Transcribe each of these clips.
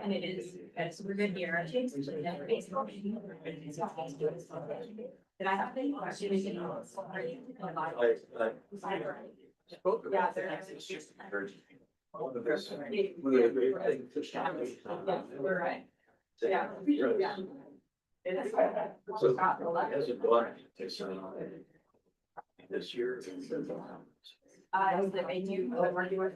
And it's we're good here. Did I have any questions? Yeah, we're right. Yeah. So as a blind, this year. They do working with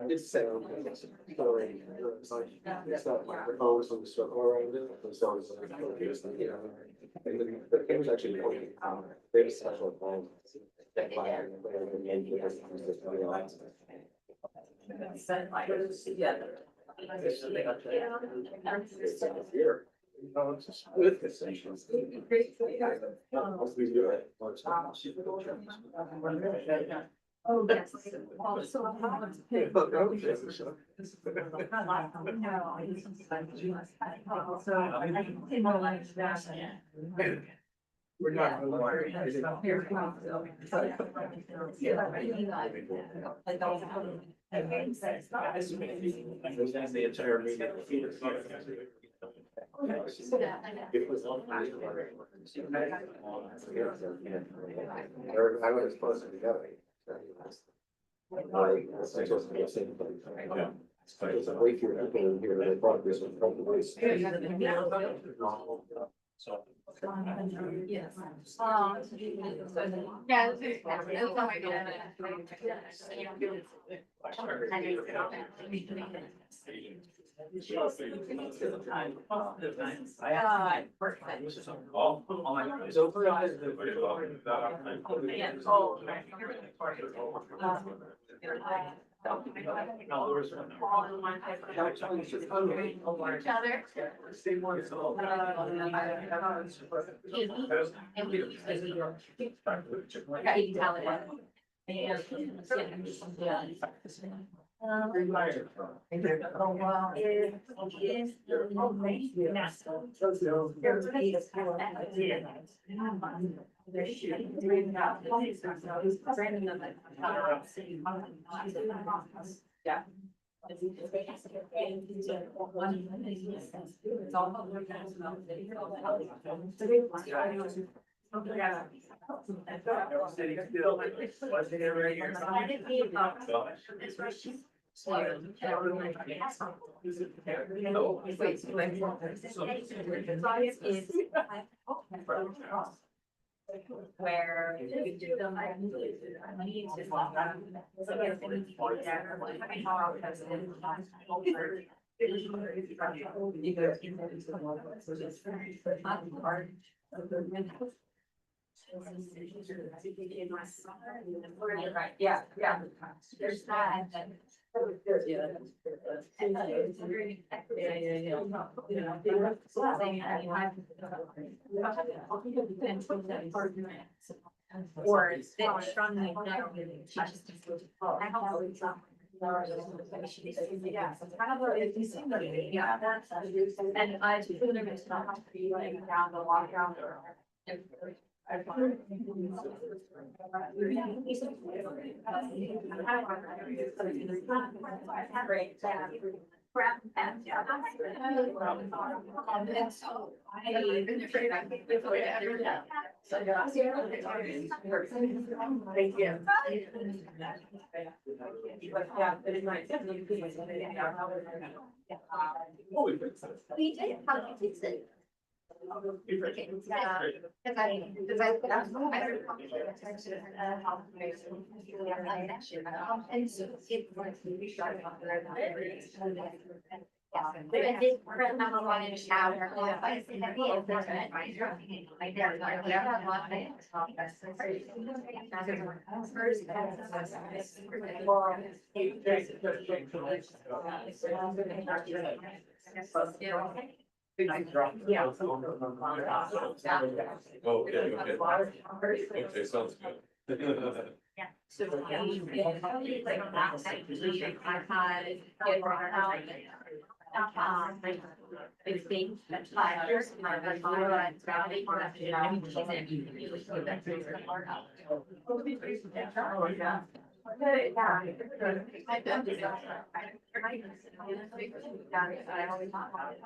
It's set up. It's not like the phones on the circle around it. So it's like, you know, it was actually working. They have a special phone. That fire. With the sanctions. Oh, yes. We're not. The entire meeting. It was on. I was supposed to be going. There's a way fewer people in here that brought this one probably. Yes. Yeah. Where we do them, I need to yeah, yeah. There's that. Or it's strongly and I feel nervous not to be like down the lockdown or we did how to fix it. Yeah. Okay, okay, sounds good. Yeah. So, yeah, probably like last actually, I had it brought out. Big thing, that's 5 years, my father and family, or that, I mean, she's in, he was so that things are hard out. Yeah. I've done this. I always talk about it.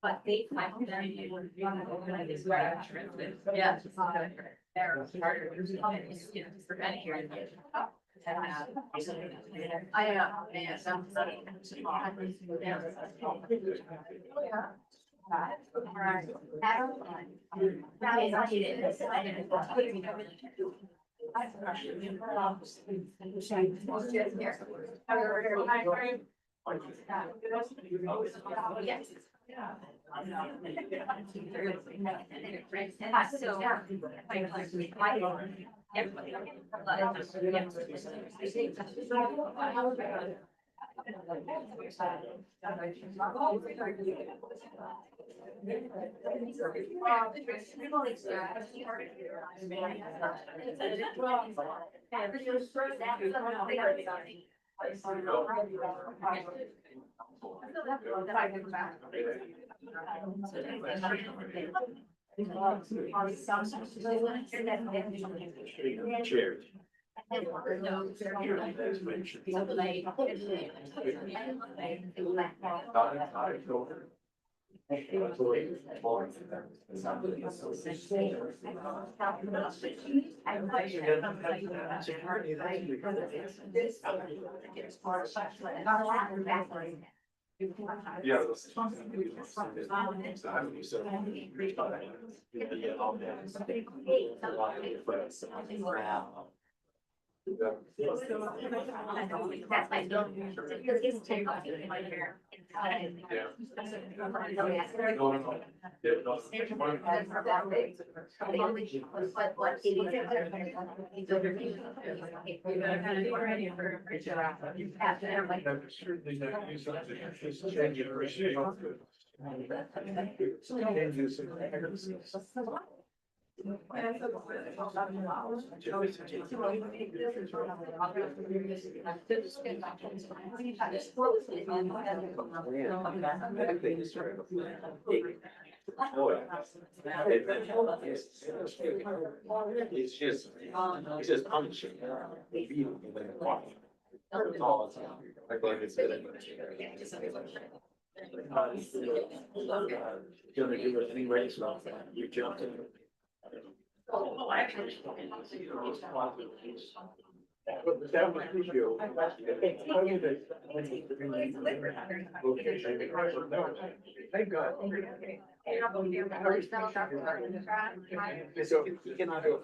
But they find that you were doing this where yeah, it's not they're harder to prevent here. I some Yes. Cheers. Yeah. That's my don't. It's take off my hair. It's just punishing. Gonna give it any race off, you jumped in. Oh, actually. That was crucial. Thank God. So you cannot do a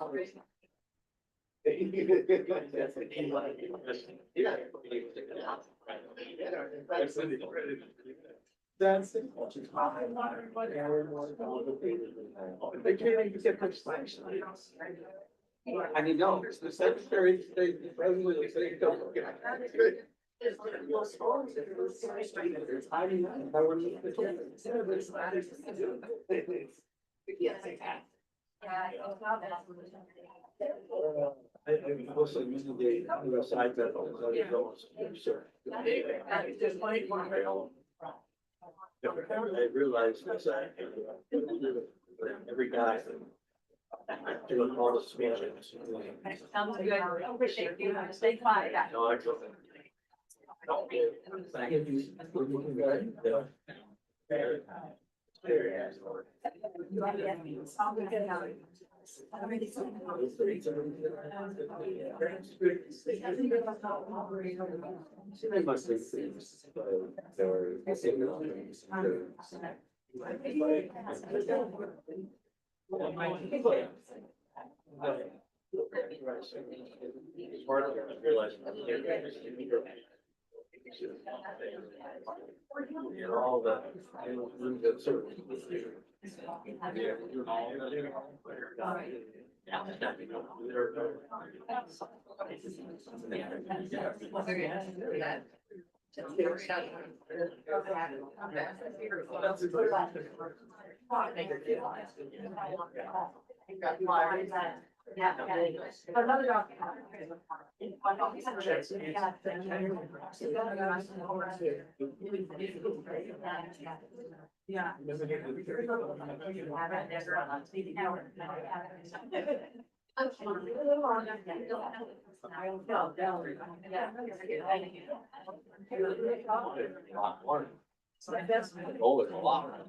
That's it. They can't even get much flash. I mean, no, the secretary, the president, they say, don't get. I also used to be on the side that I realized was that every guy doing all the Spanish. Sounds good. I appreciate you. Stay quiet. No, I couldn't. All the. Another dog. Yeah. Oh, it's a lot.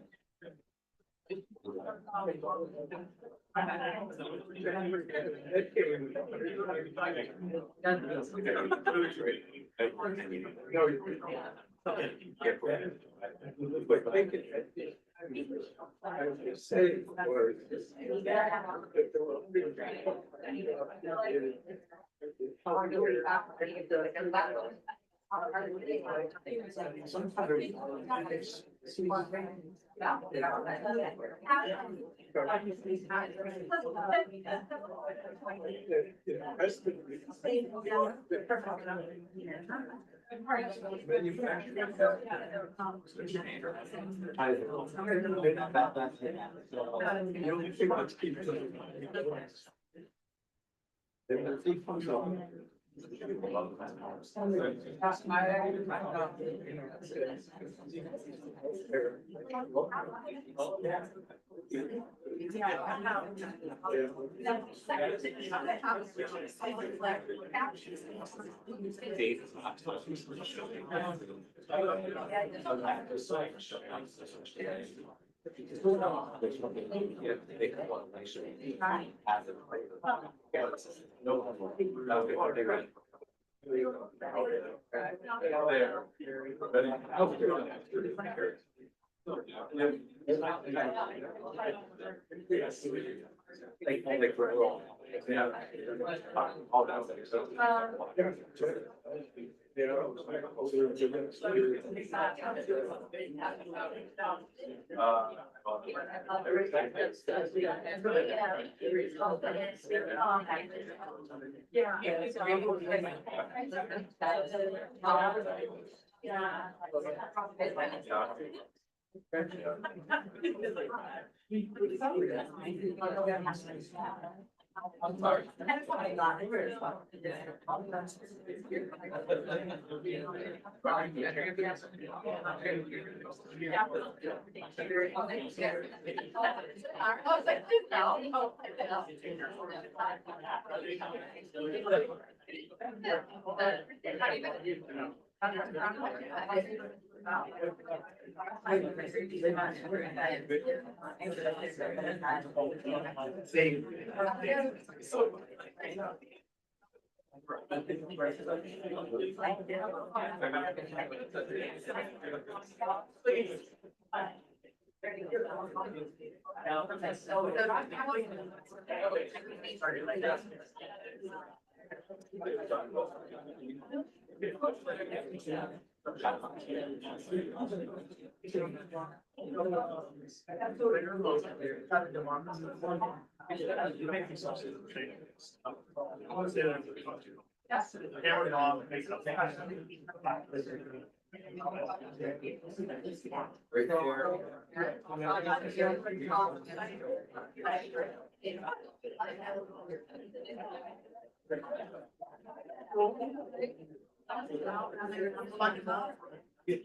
I was just saying, Good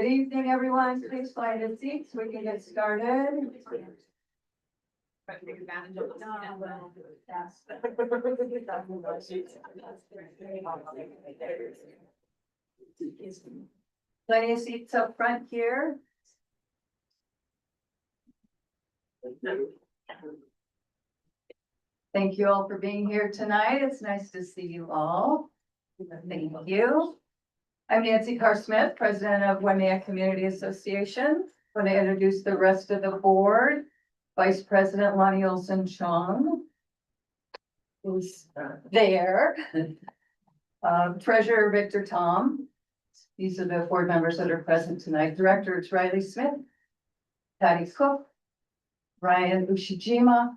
evening, everyone. Please find a seat so we can get started. Plenty of seats up front here. Thank you all for being here tonight. It's nice to see you all. Thank you. I'm Nancy Carr-Smith, President of Waimea Community Association. When I introduce the rest of the board, Vice President Lonnie Olson-Chong is there. Treasurer Victor Tom. These are the board members that are present tonight. Director is Riley Smith, Patty Cook, Ryan Ushijima,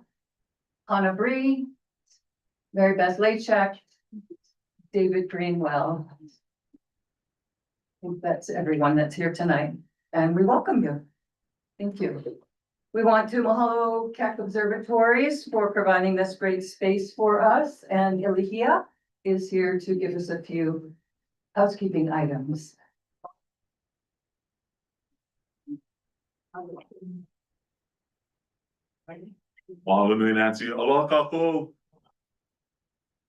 Hannah Bree, Mary Beth Lachak, David Greenwell. I think that's everyone that's here tonight, and we welcome you. Thank you. We want to mahalo Keck Observatories for providing this great space for us, and Ilihia is here to give us a few housekeeping items. Mahalo nui, Nancy. Aloha kākou.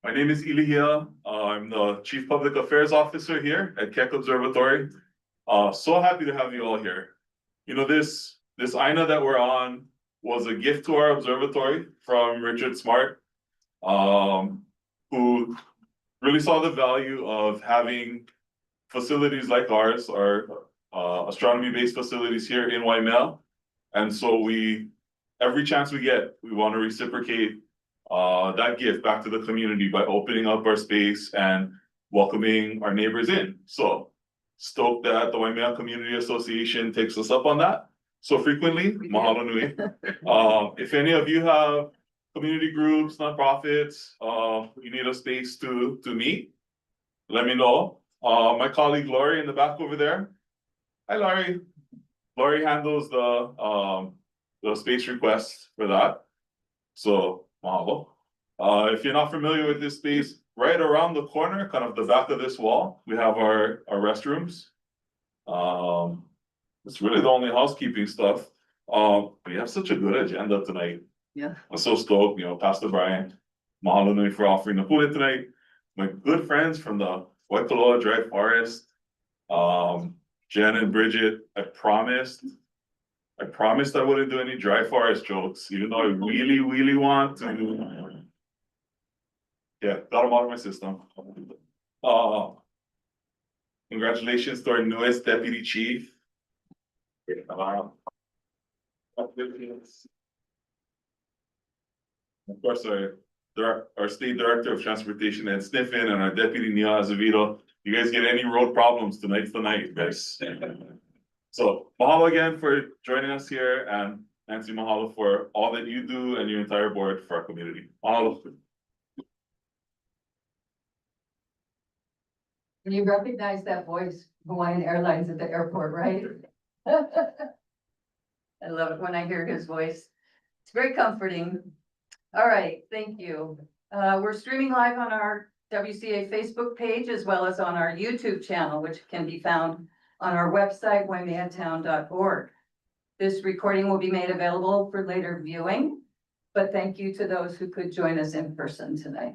My name is Ilihia. I'm the Chief Public Affairs Officer here at Keck Observatory. So happy to have you all here. You know, this aina that we're on was a gift to our observatory from Richard Smart, who really saw the value of having facilities like ours, our astronomy-based facilities here in Waimea. And so every chance we get, we want to reciprocate that gift back to the community by opening up our space and welcoming our neighbors in. So stoked that the Waimea Community Association takes us up on that so frequently. Mahalo nui. If any of you have community groups, nonprofits, you need a space to meet, let me know. My colleague Laurie in the back over there. Hi, Laurie. Laurie handles the space request for that. So mahalo. If you're not familiar with this space, right around the corner, kind of the back of this wall, we have our restrooms. It's really the only housekeeping stuff. We have such a good agenda tonight. Yeah. I'm so stoked, you know, Pastor Brian, mahalo nui for offering the hula tonight. My good friends from the Waikoloa Dry Forest, Jen and Bridget, I promised I wouldn't do any dry forest jokes, even though I really, really want to. Yeah, got them out of my system. Congratulations to our newest deputy chief. Of course, our state director of transportation and Sniffen and our deputy Neil Azevedo. You guys get any road problems, tonight's the night, guys. So mahalo again for joining us here, and Nancy, mahalo for all that you do and your entire board for our community. Mahalo. You recognize that voice, Hawaiian Airlines at the airport, right? I love it when I hear his voice. It's very comforting. All right, thank you. We're streaming live on our WCA Facebook page as well as on our YouTube channel, which can be found on our website, waimeatown.org. This recording will be made available for later viewing, but thank you to those who could join us in person tonight.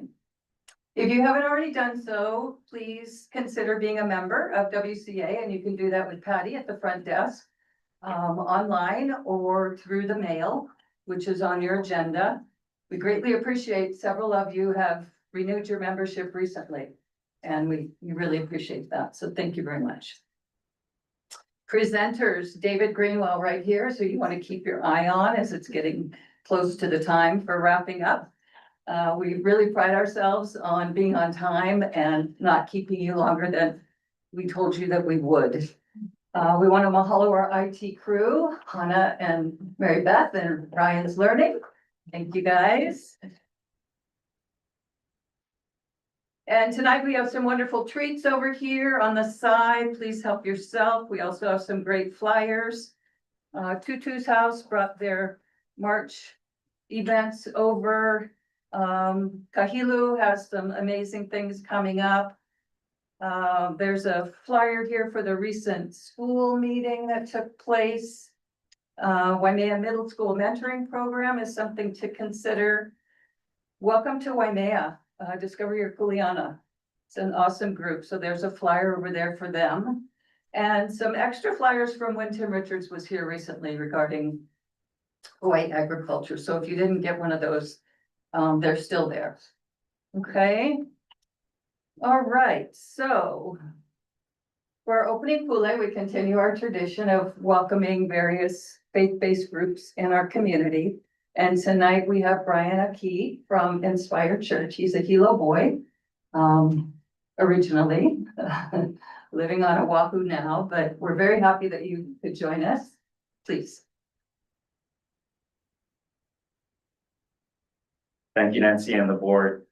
If you haven't already done so, please consider being a member of WCA, and you can do that with Patty at the front desk, online or through the mail, which is on your agenda. We greatly appreciate several of you have renewed your membership recently, and we really appreciate that. So thank you very much. Presenters, David Greenwell right here. So you want to keep your eye on as it's getting close to the time for wrapping up. We really pride ourselves on being on time and not keeping you longer than we told you that we would. We want to mahalo our IT crew, Hannah and Mary Beth and Ryan's Learning. Thank you guys. And tonight we have some wonderful treats over here on the side. Please help yourself. We also have some great flyers. Tutu's House brought their March events over. Kahilu has some amazing things coming up. There's a flyer here for the recent school meeting that took place. Waimea Middle School Mentoring Program is something to consider. Welcome to Waimea. Discover Your Kuleana. It's an awesome group. So there's a flyer over there for them. And some extra flyers from when Tim Richards was here recently regarding Hawaii agriculture. So if you didn't get one of those, they're still there. Okay. All right. So for our opening pule, we continue our tradition of welcoming various faith-based groups in our community. And tonight we have Brian Aki from Inspired Church. He's a Hilo boy, originally living on Oahu now, but we're very happy that you could join us. Please. Thank you, Nancy and the board.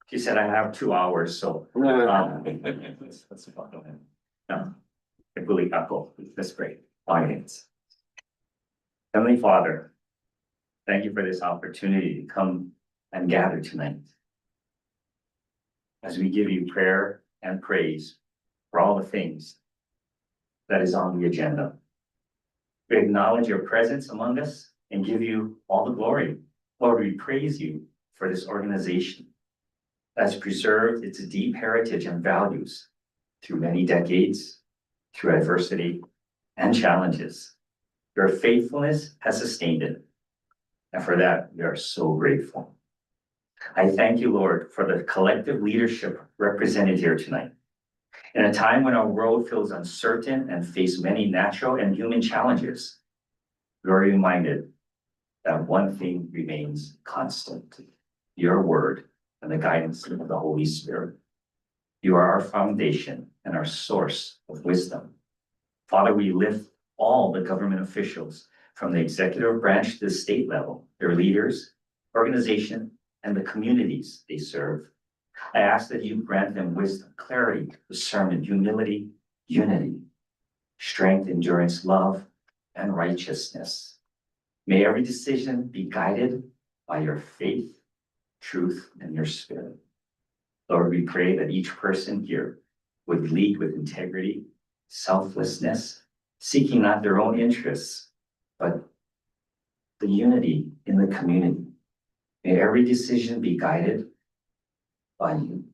She said I have 2 hours, so that's about it. No, that's great. Finance. Heavenly Father, thank you for this opportunity to come and gather tonight. As we give you prayer and praise for all the things that is on the agenda. We acknowledge your presence among us and give you all the glory. Lord, we praise you for this organization that's preserved its deep heritage and values through many decades, through adversity and challenges. Your faithfulness has sustained it. And for that, we are so grateful. I thank you, Lord, for the collective leadership represented here tonight. In a time when our world feels uncertain and faces many natural and human challenges, we are reminded that one thing remains constant: your word and the guidance of the Holy Spirit. You are our foundation and our source of wisdom. Father, we lift all the government officials from the executive branch to the state level, their leaders, organization, and the communities they serve. I ask that you grant them wisdom, clarity, discernment, humility, unity, strength, endurance, love, and righteousness. May every decision be guided by your faith, truth, and your spirit. Lord, we pray that each person here would lead with integrity, selflessness, seeking not their own interests, but the unity in the community. May every decision be guided by you.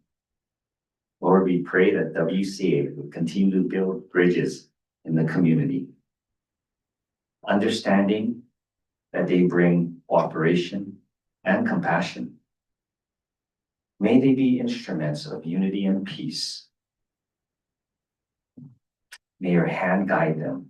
Lord, we pray that WCA will continue to build bridges in the community, understanding that they bring cooperation and compassion. May they be instruments of unity and peace. May your hand guide them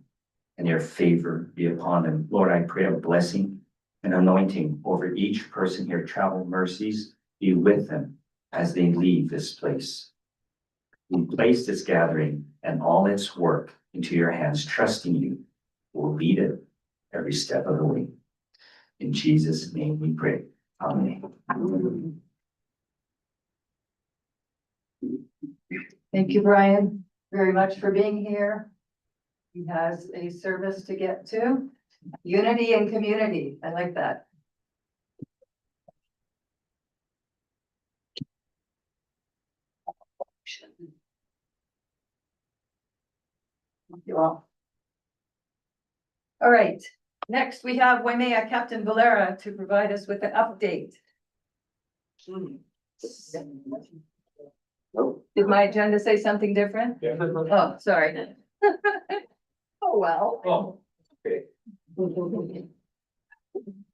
and your favor be upon them. Lord, I pray a blessing and anointing over each person here. Travel mercies be with them as they leave this place. We place this gathering and all its work into your hands, trusting you will lead it, every step of the way. In Jesus' name we pray. Amen. Thank you, Brian, very much for being here. He has a service to get to. Unity and community. I like that. Thank you all. All right, next we have Waimea Captain Valera to provide us with an update. Did my agenda say something different? Yeah. Oh, sorry. Oh, well. Oh, okay.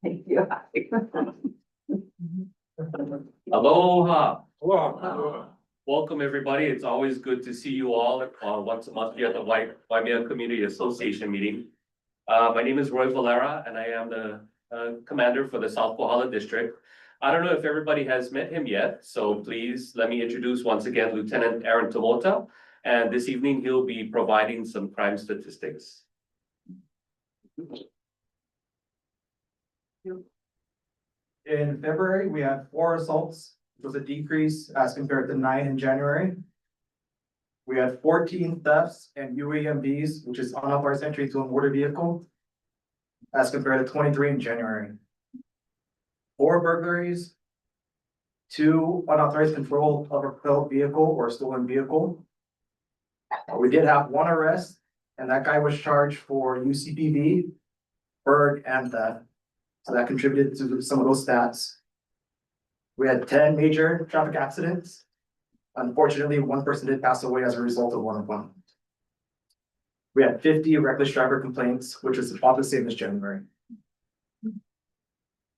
Thank you. Aloha. Hello. Welcome, everybody. It's always good to see you all once a month here at the Waimea Community Association meeting. My name is Roy Valera, and I am the commander for the South Kohala District. I don't know if everybody has met him yet, so please let me introduce once again Lieutenant Aaron Tomota. And this evening, he'll be providing some crime statistics. In February, we had 4 assaults, which was a decrease as compared to 9 in January. We had 14 thefts and UAMVs, which is unauthorized entry to a motor vehicle, as compared to 23 in January. 4 burglaries, 2 unauthorized control of a propelled vehicle or stolen vehicle. We did have 1 arrest, and that guy was charged for UCPV, burg, and theft. So that contributed to some of those stats. We had 10 major traffic accidents. Unfortunately, 1 person did pass away as a result of one of them. We had 50 reckless driver complaints, which is about the same as January.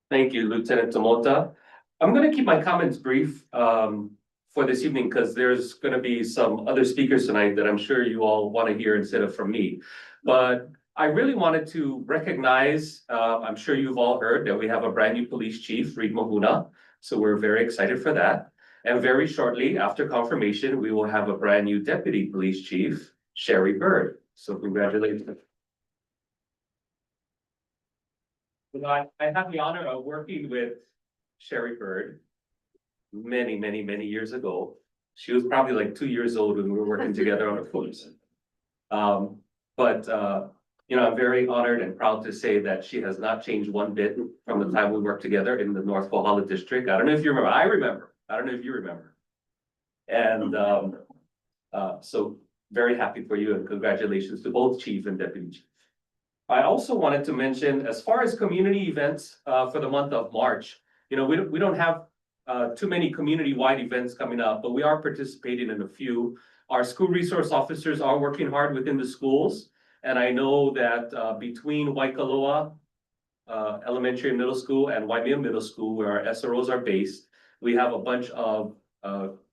Thank you, Lieutenant Tomota. I'm going to keep my comments brief for this evening because there's going to be some other speakers tonight that I'm sure you all want to hear instead of from me. But I really wanted to recognize, I'm sure you've all heard that we have a brand new police chief, Reed Mahuna. So we're very excited for that. And very shortly after confirmation, we will have a brand new deputy police chief, Sherry Bird. So congratulations. I have the honor of working with Sherry Bird many years ago. She was probably like 2 years old when we were working together on a force. You know, I'm very honored and proud to say that she has not changed one bit from the time we worked together in the North Kohala district. I don't know if you remember. I remember. I don't know if you remember. And so very happy for you and congratulations to both chief and deputy chief. I also wanted to mention, as far as community events for the month of March, you know, we don't have too many community-wide events coming up, but we are participating in a few. Our school resource officers are working hard within the schools. And I know that between Waikoloa Elementary and Middle School and Waimea Middle School, where our SROs are based, we have a bunch of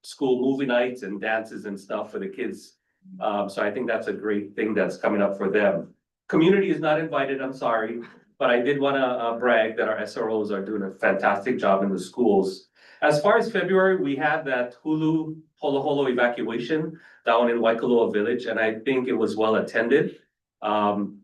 school movie nights and dances and stuff for the kids. So I think that's a great thing that's coming up for them. Community is not invited, I'm sorry, but I did want to brag that our SROs are doing a fantastic job in the schools. As far as February, we had that Hulu Holo Holo evacuation down in Waikoloa Village, and I think it was well attended. And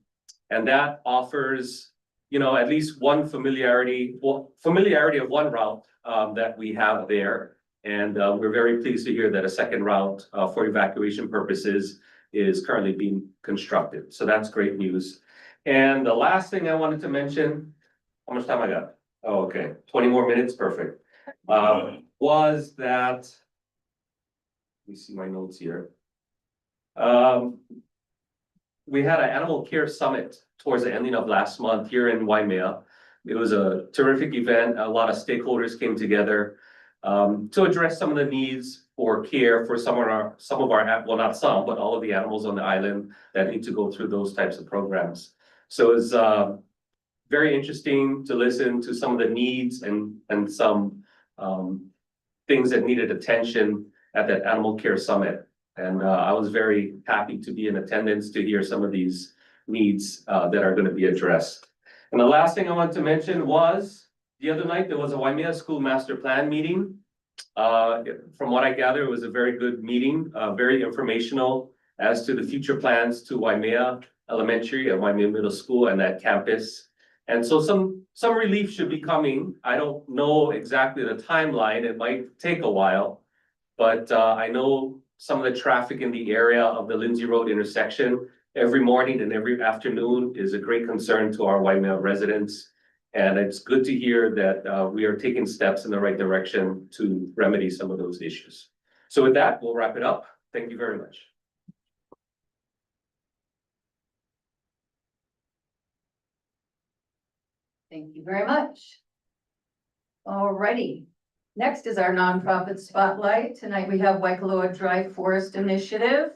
that offers, you know, at least one familiarity of one route that we have there. And we're very pleased to hear that a second route for evacuation purposes is currently being constructed. So that's great news. And the last thing I wanted to mention, how much time I got? Oh, okay, 20 more minutes, perfect. Was that, let me see my notes here. We had an animal care summit towards the ending of last month here in Waimea. It was a terrific event. A lot of stakeholders came together to address some of the needs for care for some of our, well, not some, but all of the animals on the island that need to go through those types of programs. So it was very interesting to listen to some of the needs and some things that needed attention at that animal care summit. And I was very happy to be in attendance to hear some of these needs that are going to be addressed. And the last thing I want to mention was the other night, there was a Waimea School Master Plan meeting. From what I gather, it was a very good meeting, very informational as to the future plans to Waimea Elementary at Waimea Middle School and that campus. And so some relief should be coming. I don't know exactly the timeline. It might take a while. But I know some of the traffic in the area of the Lindsay Road intersection every morning and every afternoon is a great concern to our Waimea residents. And it's good to hear that we are taking steps in the right direction to remedy some of those issues. So with that, we'll wrap it up. Thank you very much. Thank you very much. Alrighty, next is our nonprofit spotlight. Tonight we have Waikoloa Dry Forest Initiative.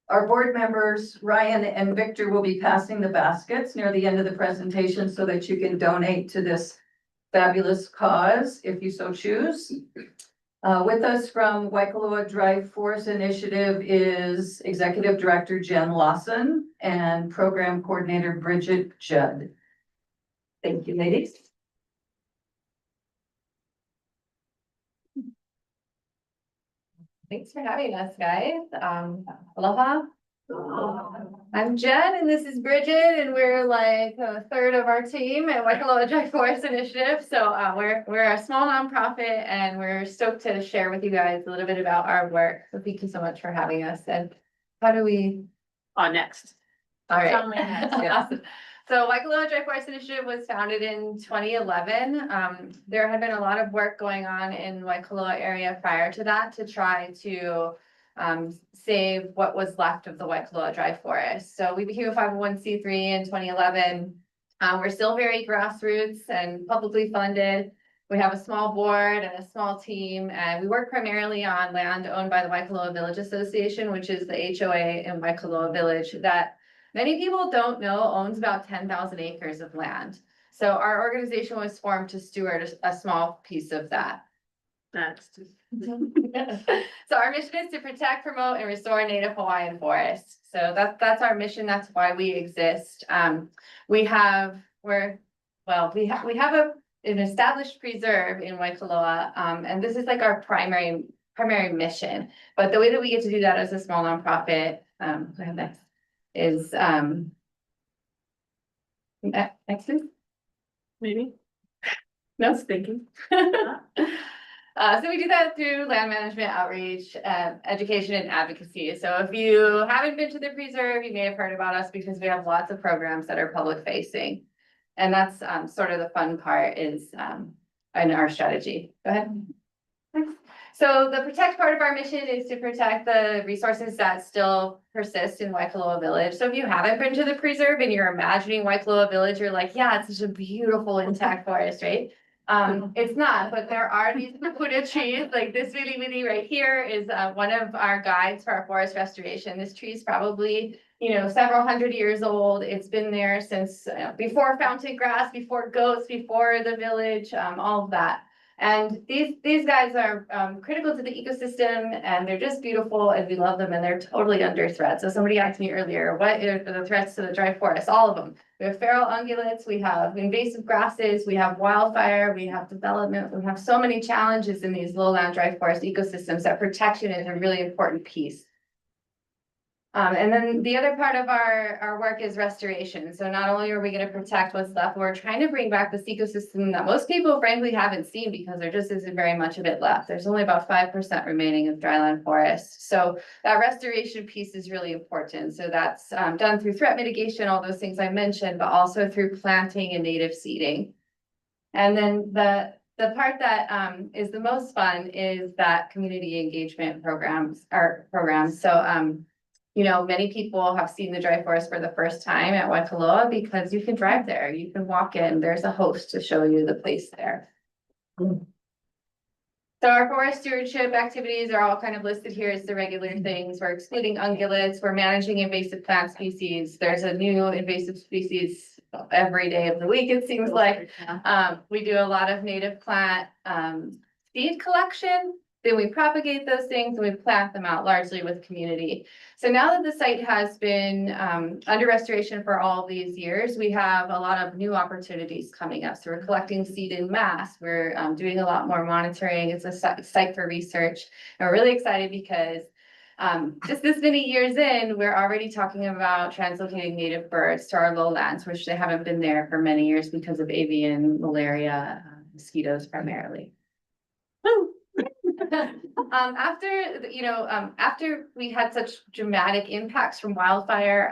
Our board members, Ryan and Victor, will be passing the baskets near the end of the presentation so that you can donate to this fabulous cause if you so choose. With us from Waikoloa Dry Forest Initiative is Executive Director Jen Lawson and Program Coordinator Bridget Judd. Thank you, ladies. Thanks for having us, guys. Aloha. I'm Jen and this is Bridget, and we're like a third of our team at Waikoloa Dry Forest Initiative. So we're a small nonprofit and we're stoked to share with you guys a little bit about our work. So thank you so much for having us. And how do we? On next. All right. Tell me next. Yeah. So Waikoloa Dry Forest Initiative was founded in 2011. There had been a lot of work going on in Waikoloa area prior to that to try to save what was left of the Waikoloa Dry Forest. So we became a 501c3 in 2011. We're still very grassroots and publicly funded. We have a small board and a small team, and we work primarily on land owned by the Waikoloa Village Association, which is the HOA in Waikoloa Village that many people don't know owns about 10,000 acres of land. So our organization was formed to steward a small piece of that. Next. So our mission is to protect, promote, and restore native Hawaiian forests. So that's our mission. That's why we exist. We have an established preserve in Waikoloa, and this is like our primary mission. But the way that we get to do that as a small nonprofit, next is next please. Maybe. No, thinking. So we do that through land management, outreach, education, and advocacy. So if you haven't been to the preserve, you may have heard about us because we have lots of programs that are public facing. And that's sort of the fun part is in our strategy. Go ahead. So the protect part of our mission is to protect the resources that still persist in Waikoloa Village. So if you haven't been to the preserve and you're imagining Waikoloa Village, you're like, yeah, it's such a beautiful intact forest, right? It's not, but there are these Buddha trees, like this wili right here is one of our guides for our forest restoration. This tree is probably, several hundred years old. It's been there since before fountain grass, before goats, before the village, all of that. And these guys are critical to the ecosystem, and they're just beautiful, and we love them, and they're totally under threat. So somebody asked me earlier, what are the threats to the dry forest? All of them. We have feral ungulates, we have invasive grasses, we have wildfire, we have development, we have so many challenges in these lowland dry forest ecosystems that protection is a really important piece. And then the other part of our work is restoration. So not only are we going to protect what's left, we're trying to bring back this ecosystem that most people frankly haven't seen because there just isn't very much of it left. There's only about 5% remaining of dryland forest. So that restoration piece is really important. So that's done through threat mitigation, all those things I mentioned, but also through planting and native seeding. And then the part that is the most fun is that community engagement programs. So many people have seen the dry forest for the first time at Waikoloa because you can drive there, you can walk in, there's a host to show you the place there. So our forest stewardship activities are all kind of listed here as the regular things. We're excluding ungulates, we're managing invasive plant species. There's a new invasive species every day of the week, it seems like. We do a lot of native plant seed collection. Then we propagate those things and we plant them out largely with community. So now that the site has been under restoration for all these years, we have a lot of new opportunities coming up. So we're collecting seed in mass. We're doing a lot more monitoring. It's a site for research. And we're really excited because Just this many years in, we're already talking about translocating native birds to our lowlands, which they haven't been there for many years because of avian malaria, mosquitoes primarily. After we had such dramatic impacts from wildfire,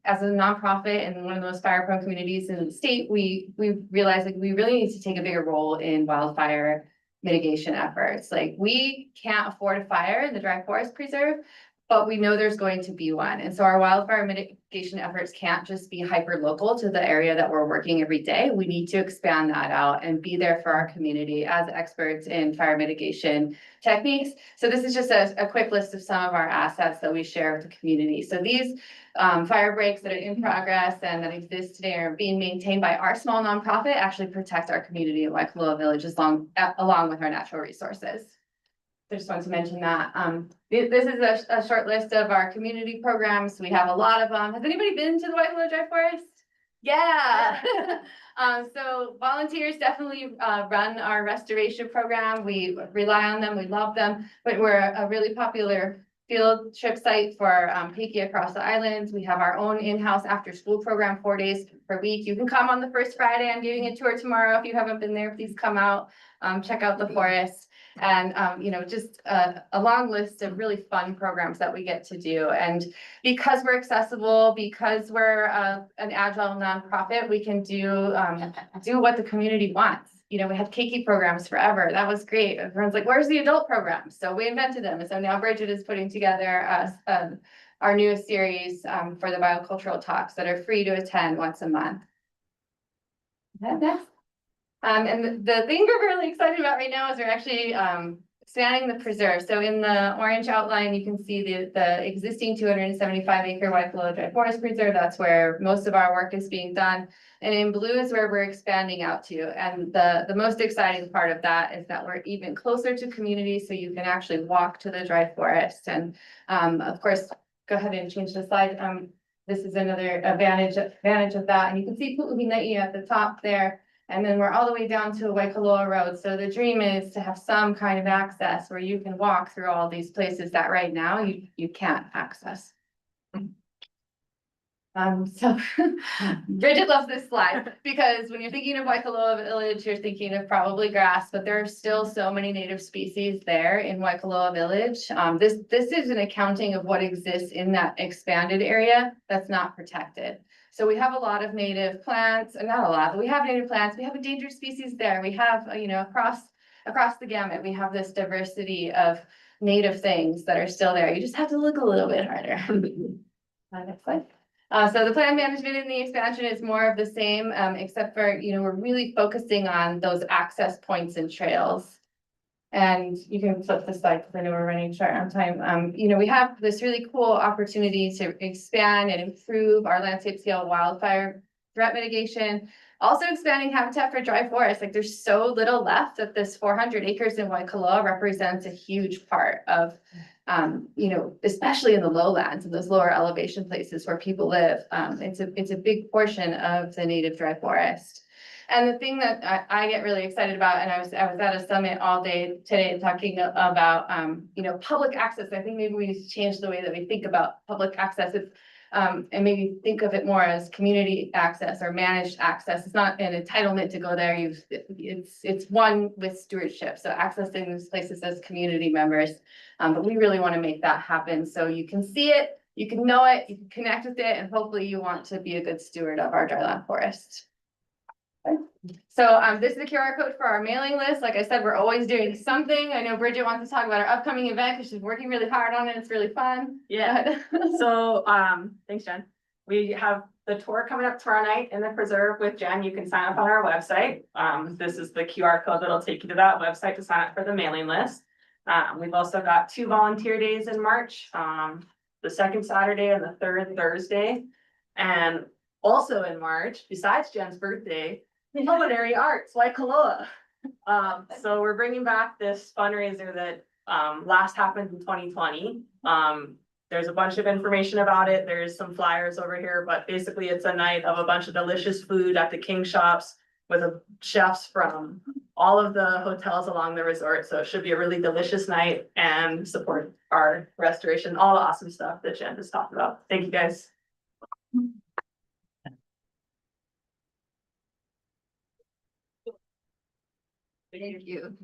as a nonprofit and one of the most fire-prone communities in the state, we realized like we really need to take a bigger role in wildfire mitigation efforts. Like we can't afford a fire in the dry forest preserve, but we know there's going to be one. And so our wildfire mitigation efforts can't just be hyper local to the area that we're working every day. We need to expand that out and be there for our community as experts in fire mitigation techniques. So this is just a quick list of some of our assets that we share with the community. So these fire breaks that are in progress and that exist today are being maintained by our small nonprofit, actually protect our community in Waikoloa Village along with our natural resources. I just wanted to mention that. This is a short list of our community programs. We have a lot of them. Has anybody been to the Waikoloa Dry Forest? Yeah. So volunteers definitely run our restoration program. We rely on them. We love them, but we're a really popular field trip site for Keiki across the islands. We have our own in-house after-school program 4 days per week. You can come on the first Friday. I'm giving a tour tomorrow. If you haven't been there, please come out, check out the forest. And, just a long list of really fun programs that we get to do. And because we're accessible, because we're an agile nonprofit, we can do what the community wants. We had Keiki programs forever. That was great. Everyone's like, where's the adult programs? So we invented them. And so now Bridget is putting together our newest series for the biocultural talks that are free to attend once a month. Next. And the thing we're really excited about right now is we're actually expanding the preserve. So in the orange outline, you can see the existing 275 acre Waikoloa Dry Forest Preserve. That's where most of our work is being done. And in blue is where we're expanding out to. And the most exciting part of that is that we're even closer to community, so you can actually walk to the dry forest. And of course, go ahead and change the slide. This is another advantage of that. And you can see Pu'uhina'i at the top there. And then we're all the way down to Waikoloa Road. So the dream is to have some kind of access where you can walk through all these places that right now you can't access. So Bridget loves this slide because when you're thinking of Waikoloa Village, you're thinking of probably grass, but there are still so many native species there in Waikoloa Village. This is an accounting of what exists in that expanded area that's not protected. So we have a lot of native plants, and not a lot, but we have native plants. We have endangered species there. We have, across the gamut, we have this diversity of native things that are still there. You just have to look a little bit harder. Next slide. So the plan management and the expansion is more of the same, except for, we're really focusing on those access points and trails. And you can flip the slide because I know we're running short on time. We have this really cool opportunity to expand and improve our landscape scale wildfire threat mitigation. Also expanding habitat for dry forest. Like there's so little left that this 400 acres in Waikoloa represents a huge part of, especially in the lowlands and those lower elevation places where people live. It's a big portion of the native dry forest. And the thing that I get really excited about, and I was at a summit all day today talking about, public access. I think maybe we need to change the way that we think about public access. And maybe think of it more as community access or managed access. It's not an entitlement to go there. It's one with stewardship. So accessing these places as community members. But we really want to make that happen. So you can see it, you can know it, you can connect with it, and hopefully you want to be a good steward of our dryland forest. So this is the QR code for our mailing list. Like I said, we're always doing something. I know Bridget wants to talk about our upcoming event because she's working really hard on it. It's really fun. Yeah. So, thanks, Jen. We have the tour coming up tomorrow night in the preserve with Jen. You can sign up on our website. This is the QR code that'll take you to that website to sign up for the mailing list. We've also got 2 volunteer days in March, the 2nd Saturday and the 3rd Thursday. And also in March, besides Jen's birthday, Culinary Arts, Waikoloa. So we're bringing back this fundraiser that last happened in 2020. There's a bunch of information about it. There's some flyers over here, but basically it's a night of a bunch of delicious food at the King shops. with chefs from all of the hotels along the resort. So it should be a really delicious night and support our restoration, all the awesome stuff that Jen just talked about. Thank you, guys. Thank you.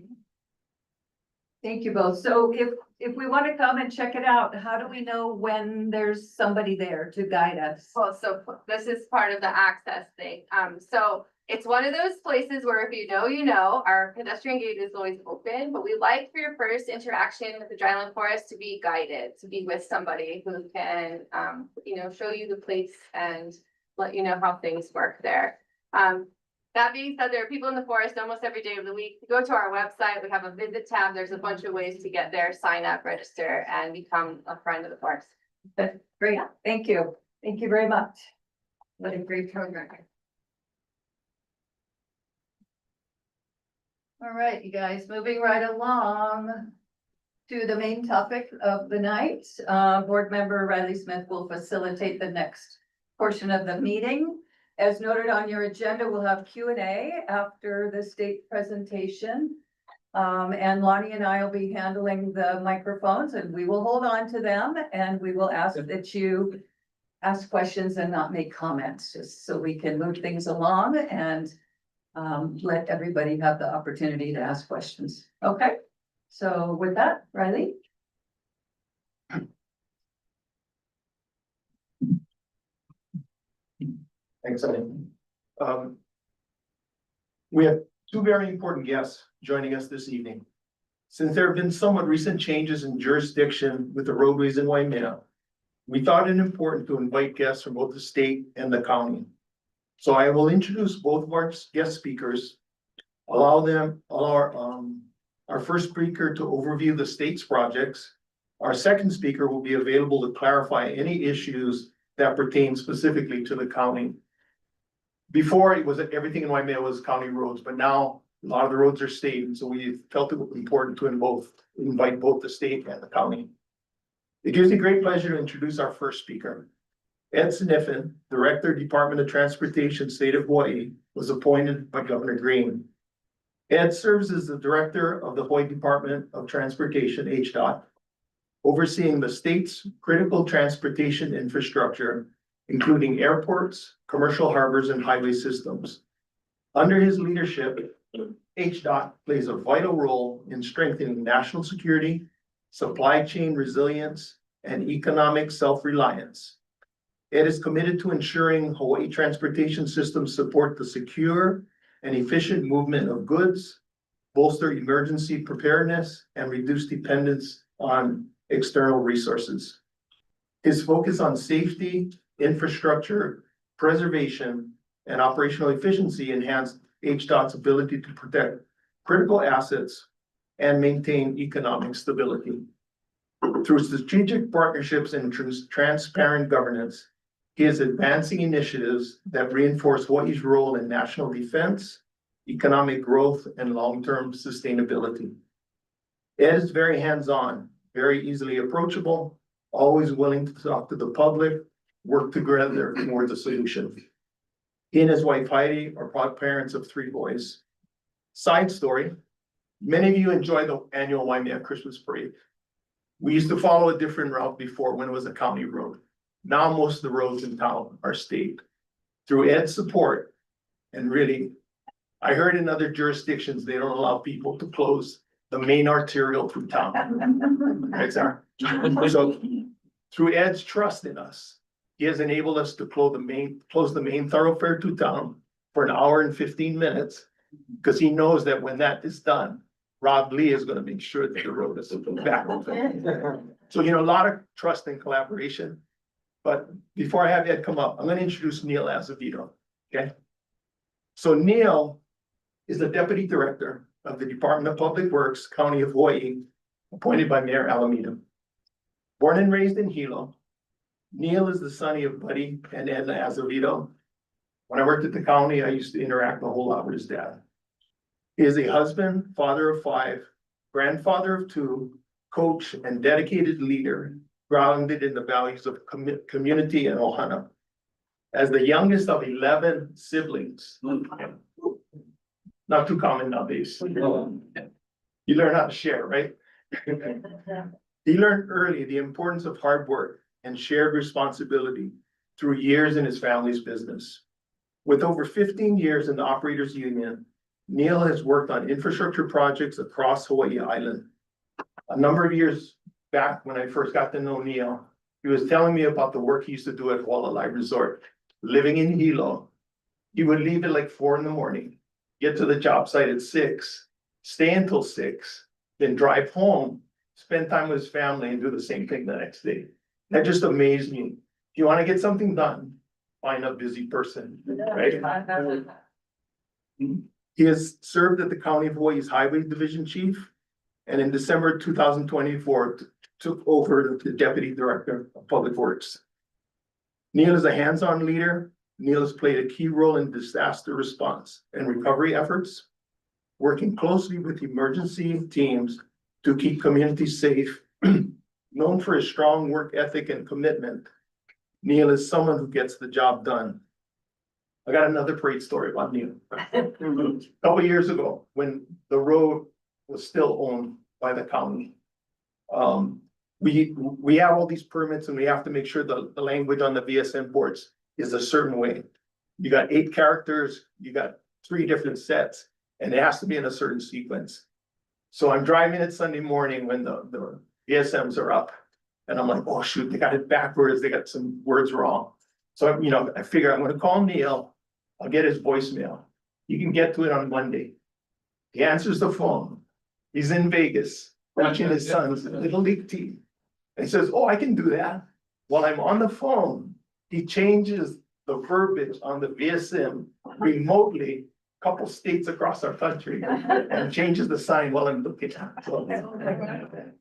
Thank you both. So if we want to come and check it out, how do we know when there's somebody there to guide us? Well, so this is part of the access thing. So it's one of those places where if you know, you know, our pedestrian gate is always open, but we like for your first interaction with the dryland forest to be guided, to be with somebody who can, you know, show you the place and let you know how things work there. That being said, there are people in the forest almost every day of the week. Go to our website, we have a visit tab. There's a bunch of ways to get there, sign up, register, and become a friend of the forest. That's great. Thank you. Thank you very much. What a great program. All right, you guys, moving right along to the main topic of the night. Board member Riley Smith will facilitate the next portion of the meeting. As noted on your agenda, we'll have Q&A after the state presentation. And Lonnie and I will be handling the microphones and we will hold on to them and we will ask that you ask questions and not make comments, just so we can move things along and let everybody have the opportunity to ask questions. Okay, so with that, Riley. Thanks, Ellen. We have two very important guests joining us this evening. Since there have been somewhat recent changes in jurisdiction with the roadways in Waimea, we thought it important to invite guests from both the state and the county. So I will introduce both of our guest speakers, allow our first speaker to overview the state's projects. Our second speaker will be available to clarify any issues that pertain specifically to the county. Before, it was everything in Waimea was county roads, but now a lot of the roads are state, and so we felt it was important to invite both the state and the county. It gives me great pleasure to introduce our first speaker. Ed Sniffen, Director, Department of Transportation, State of Hawaii, was appointed by Governor Green. Ed serves as the Director of the Hawaii Department of Transportation, HDOT, overseeing the state's critical transportation infrastructure, including airports, commercial harbors, and highway systems. Under his leadership, HDOT plays a vital role in strengthening national security, supply chain resilience, and economic self-reliance. Ed is committed to ensuring Hawaii transportation systems support the secure and efficient movement of goods, bolster emergency preparedness, and reduce dependence on external resources. His focus on safety, infrastructure, preservation, and operational efficiency enhanced HDOT's ability to protect critical assets and maintain economic stability. Through strategic partnerships and transparent governance, he is advancing initiatives that reinforce Hawaii's role in national defense, economic growth, and long-term sustainability. Ed is very hands-on, very easily approachable, always willing to talk to the public, work together towards a solution. He and his wife Heidi are proud parents of 3 boys. Side story, many of you enjoy the annual Waimea Christmas parade. We used to follow a different route before when it was a county road. Now most of the roads in town are state. Through Ed's support, and really, I heard in other jurisdictions, they don't allow people to close the main arterial through town. Right, Sarah? So through Ed's trust in us, he has enabled us to close the main thoroughfare to town for 1 hour and 15 minutes, because he knows that when that is done, Rob Lee is going to make sure that the road is back open. So, a lot of trust and collaboration. But before I have Ed come up, I'm going to introduce Neil Azevedo. Okay. So Neil is the Deputy Director of the Department of Public Works, County of Hawaii, appointed by Mayor Alameda. Born and raised in Hilo, Neil is the son of Buddy and Edna Azevedo. When I worked at the county, I used to interact a whole lot with his dad. He is a husband, father of 5, grandfather of 2, coach, and dedicated leader, grounded in the values of community and ohana. As the youngest of 11 siblings, Not too common nowadays. You learn how to share, right? He learned early the importance of hard work and shared responsibility through years in his family's business. With over 15 years in the operators union, Neil has worked on infrastructure projects across Hawaii Island. A number of years back, when I first got to know Neil, he was telling me about the work he used to do at Hualalai Resort. Living in Hilo, he would leave at like 4 a.m, get to the job site at 6, stay until 6, then drive home, spend time with his family and do the same thing the next day. That just amazed me. If you want to get something done, find a busy person, right? He has served at the County of Hawaii's Highway Division Chief, and in December 2024, took over the Deputy Director of Public Works. Neil is a hands-on leader. Neil has played a key role in disaster response and recovery efforts, working closely with emergency teams to keep communities safe. Known for his strong work ethic and commitment, Neil is someone who gets the job done. I got another great story about Neil. A couple of years ago, when the road was still owned by the county, we have all these permits and we have to make sure the language on the VSM boards is a certain way. You got 8 characters, you got 3 different sets, and it has to be in a certain sequence. So I'm driving it Sunday morning when the VSMs are up, and I'm like, oh shoot, they got it backwards, they got some words wrong. So, I figure I'm gonna call Neil, I'll get his voicemail. You can get to it on Monday. He answers the phone. He's in Vegas, watching his son's little league team. And he says, oh, I can do that. While I'm on the phone, he changes the verbiage on the VSM remotely, a couple states across our country, and changes the sign while I'm looking at it.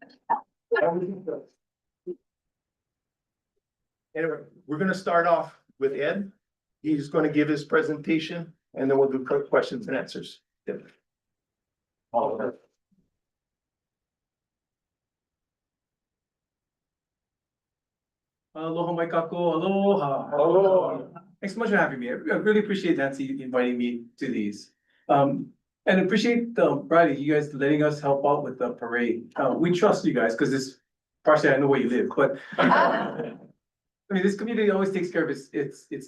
Anyway, we're gonna start off with Ed. He's gonna give his presentation, and then we'll do questions and answers. Yep. Aloha, Maikako, aloha. Aloha. Thanks so much for having me. I really appreciate Nancy inviting me to these. And appreciate Bradley, you guys letting us help out with the parade. We trust you guys because it's partially I know where you live, but I mean, this community always takes care of its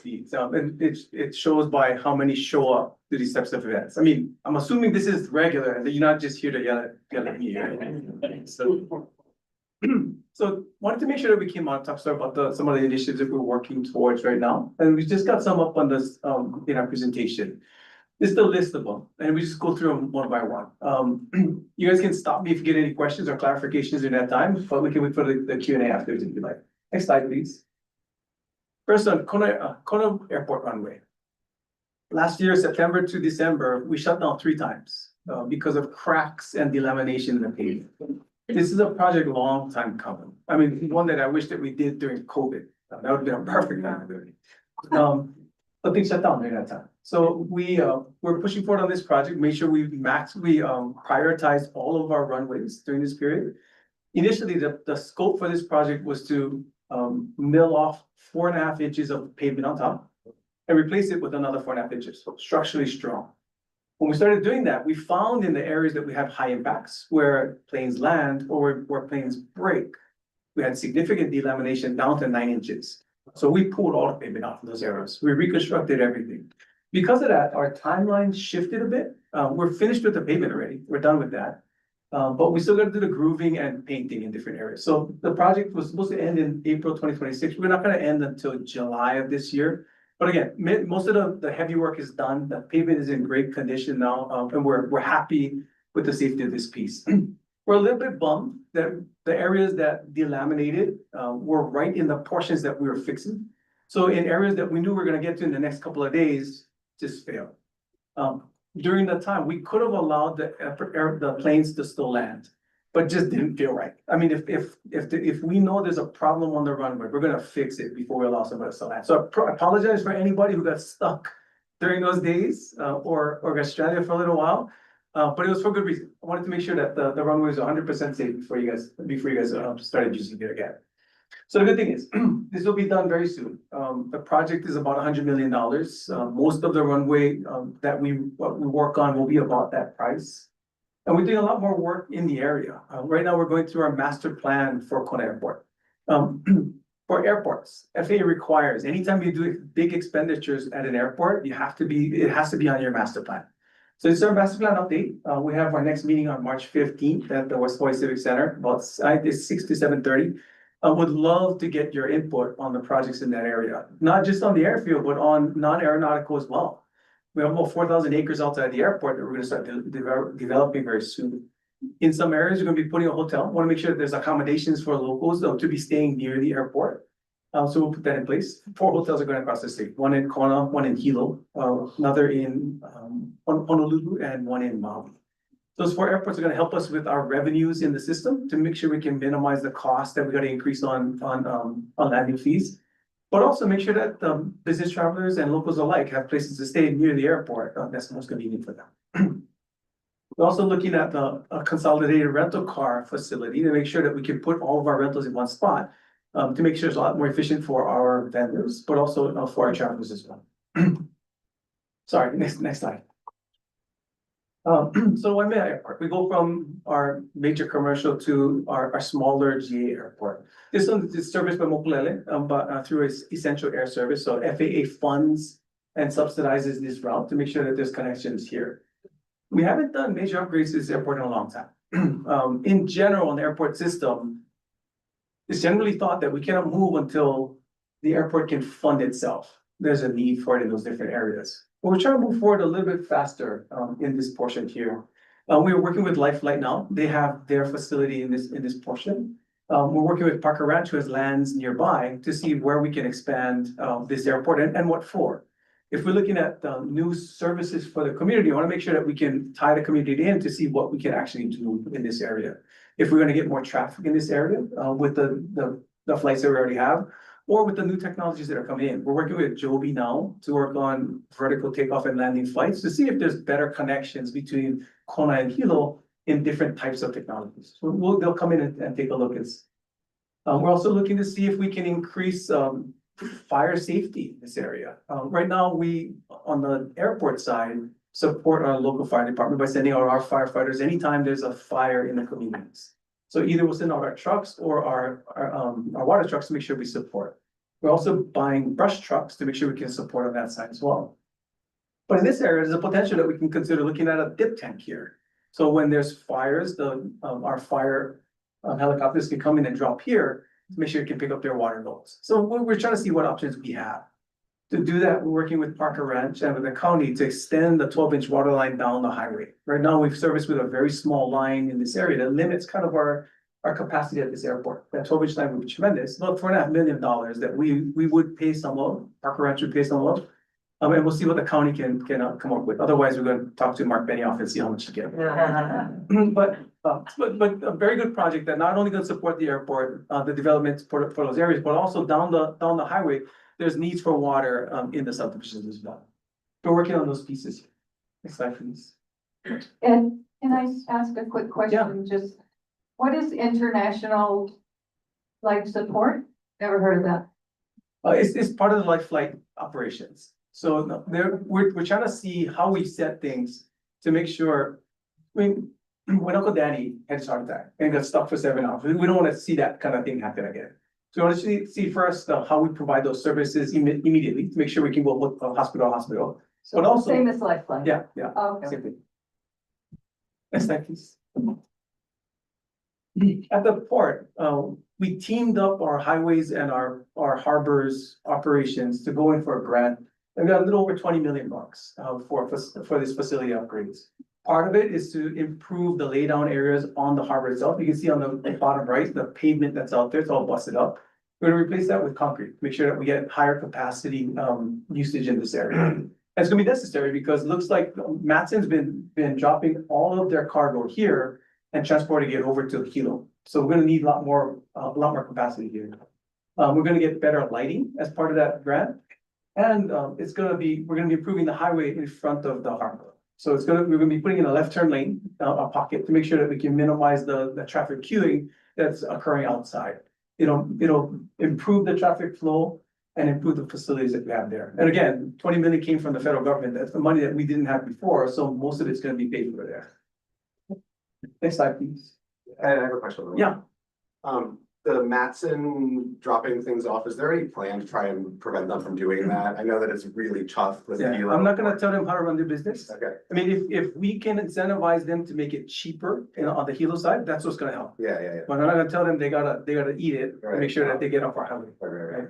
needs. And it shows by how many show up to these types of events. I mean, I'm assuming this is regular and that you're not just here to yell at me, right? So wanted to make sure that we came on to talk about some of the initiatives that we're working towards right now. And we just got some up on this in our presentation. This is the list of them, and we just go through them one by one. You guys can stop me if you get any questions or clarifications in that time, but we can wait for the Q&A afterwards if you like. Next slide, please. First on Kona Airport runway. Last year, September to December, we shut down 3 times because of cracks and delamination in the pavement. This is a project long time coming. I mean, one that I wish that we did during COVID. That would have been a perfect time to do it. But things shut down during that time. So we're pushing forward on this project, make sure we prioritize all of our runways during this period. Initially, the scope for this project was to mill off 4.5 inches of pavement on top and replace it with another 4.5 inches, so structurally strong. When we started doing that, we found in the areas that we have high impacts where planes land or where planes break, we had significant delamination down to 9 inches. So we pulled all the pavement off of those areas. We reconstructed everything. Because of that, our timeline shifted a bit. We're finished with the pavement already. We're done with that. But we still got to do the grooving and painting in different areas. So the project was supposed to end in April 2026. We're not going to end until July of this year. But again, most of the heavy work is done. The pavement is in great condition now, and we're happy with the safety of this piece. We're a little bit bummed that the areas that delaminated were right in the portions that we were fixing. So in areas that we knew we were going to get to in the next couple of days, just failed. During the time, we could have allowed the planes to still land, but just didn't feel right. I mean, if we know there's a problem on the runway, we're gonna fix it before we allow somebody to land. So I apologize for anybody who got stuck during those days or got stranded for a little while, but it was for good reason. I wanted to make sure that the runway was 100% safe before you guys started using it again. So the good thing is, this will be done very soon. The project is about $100 million. Most of the runway, that we work on will be about that price. And we're doing a lot more work in the area. Right now, we're going through our master plan for Kona Airport. For airports, FAA requires, anytime you do big expenditures at an airport, it has to be on your master plan. So it's our master plan update. We have our next meeting on March 15th at the West Hawaii Civic Center, it's 6 to 7:30. I would love to get your input on the projects in that area, not just on the airfield, but on non-aeronautical as well. We have about 4,000 acres outside the airport that we're gonna start developing very soon. In some areas, we're gonna be putting a hotel. Want to make sure that there's accommodations for locals to be staying near the airport. So we'll put that in place. 4 hotels are going across the state, one in Kona, one in Hilo, another in Honolulu, and one in Maui. Those 4 airports are gonna help us with our revenues in the system to make sure we can minimize the cost that we gotta increase on landing fees. But also make sure that business travelers and locals alike have places to stay near the airport. That's the most convenient for them. We're also looking at a consolidated rental car facility to make sure that we can put all of our rentals in one spot. To make sure it's a lot more efficient for our vendors, but also for our travelers as well. Sorry, next slide. So Waimea Airport, we go from our major commercial to our smaller GA airport. This one is serviced by Mokulele, but through its essential air service. So FAA funds and subsidizes this route to make sure that there's connections here. We haven't done major upgrades to this airport in a long time. In general, in the airport system, it's generally thought that we cannot move until the airport can fund itself. There's a need for it in those different areas. But we're trying to move forward a little bit faster in this portion here. We're working with Life Flight now. They have their facility in this portion. We're working with Parker Ranch, who has lands nearby, to see where we can expand this airport and what for. If we're looking at new services for the community, I want to make sure that we can tie the community in to see what we can actually do in this area. If we're going to get more traffic in this area with the flights that we already have, or with the new technologies that are coming in. We're working with Joby now to work on vertical takeoff and landing flights to see if there's better connections between Kona and Hilo in different types of technologies. So they'll come in and take a look. We're also looking to see if we can increase fire safety in this area. Right now, we, on the airport side, support our local fire department by sending out our firefighters anytime there's a fire in the communities. So either we'll send out our trucks or our water trucks to make sure we support. We're also buying brush trucks to make sure we can support on that side as well. But in this area, there's a potential that we can consider looking at a dip tank here. So when there's fires, our fire helicopters can come in and drop here to make sure it can pick up their water loads. So we're trying to see what options we have. To do that, we're working with Parker Ranch and with the county to extend the 12-inch water line down the highway. Right now, we've serviced with a very small line in this area that limits kind of our capacity at this airport. That 12-inch line would be tremendous, about $4.5 million that we would pay some of, Parker Ranch would pay some of. And we'll see what the county can come up with. Otherwise, we're going to talk to Mark Benioff and see how much to get. But a very good project that not only going to support the airport, the development for those areas, but also down the highway. There's needs for water in the subdivisions as well. We're working on those pieces. Next slide, please. And can I ask a quick question? Yeah. Just what is international life support? Never heard of that. It's part of the life flight operations. So we're trying to see how we set things to make sure. I mean, when Uncle Danny had his heart attack and got stuck for 7 hours, we don't want to see that kind of thing happen again. So we want to see first how we provide those services immediately to make sure we can go hospital. So but also same as Lifeline. Yeah. Oh, okay. Same thing. Next slide, please. At the port, we teamed up our highways and our harbors operations to go in for a grant. We got a little over $20 million for this facility upgrades. Part of it is to improve the laydown areas on the harbor itself. You can see on the bottom right, the pavement that's out there, it's all busted up. We're gonna replace that with concrete, make sure that we get higher capacity usage in this area. And it's gonna be necessary because it looks like Matson's been dropping all of their cargo here and transporting it over to Hilo. So we're gonna need a lot more capacity here. We're gonna get better lighting as part of that grant. And we're gonna be improving the highway in front of the harbor. So we're gonna be putting in a left turn lane, a pocket to make sure that we can minimize the traffic queuing that's occurring outside. it'll improve the traffic flow and improve the facilities that we have there. And again, 20 million came from the federal government. That's the money that we didn't have before, so most of it's gonna be paid for there. Next slide, please. I have a question. Yeah. The Matson dropping things off, is there any plan to try and prevent them from doing that? I know that it's really tough with. Yeah, I'm not gonna tell them how to run their business. Okay, I mean, if we can incentivize them to make it cheaper, on the Hilo side, that's what's gonna help. yeah. But I'm not gonna tell them they gotta eat it, and make sure that they get off our highway. Right.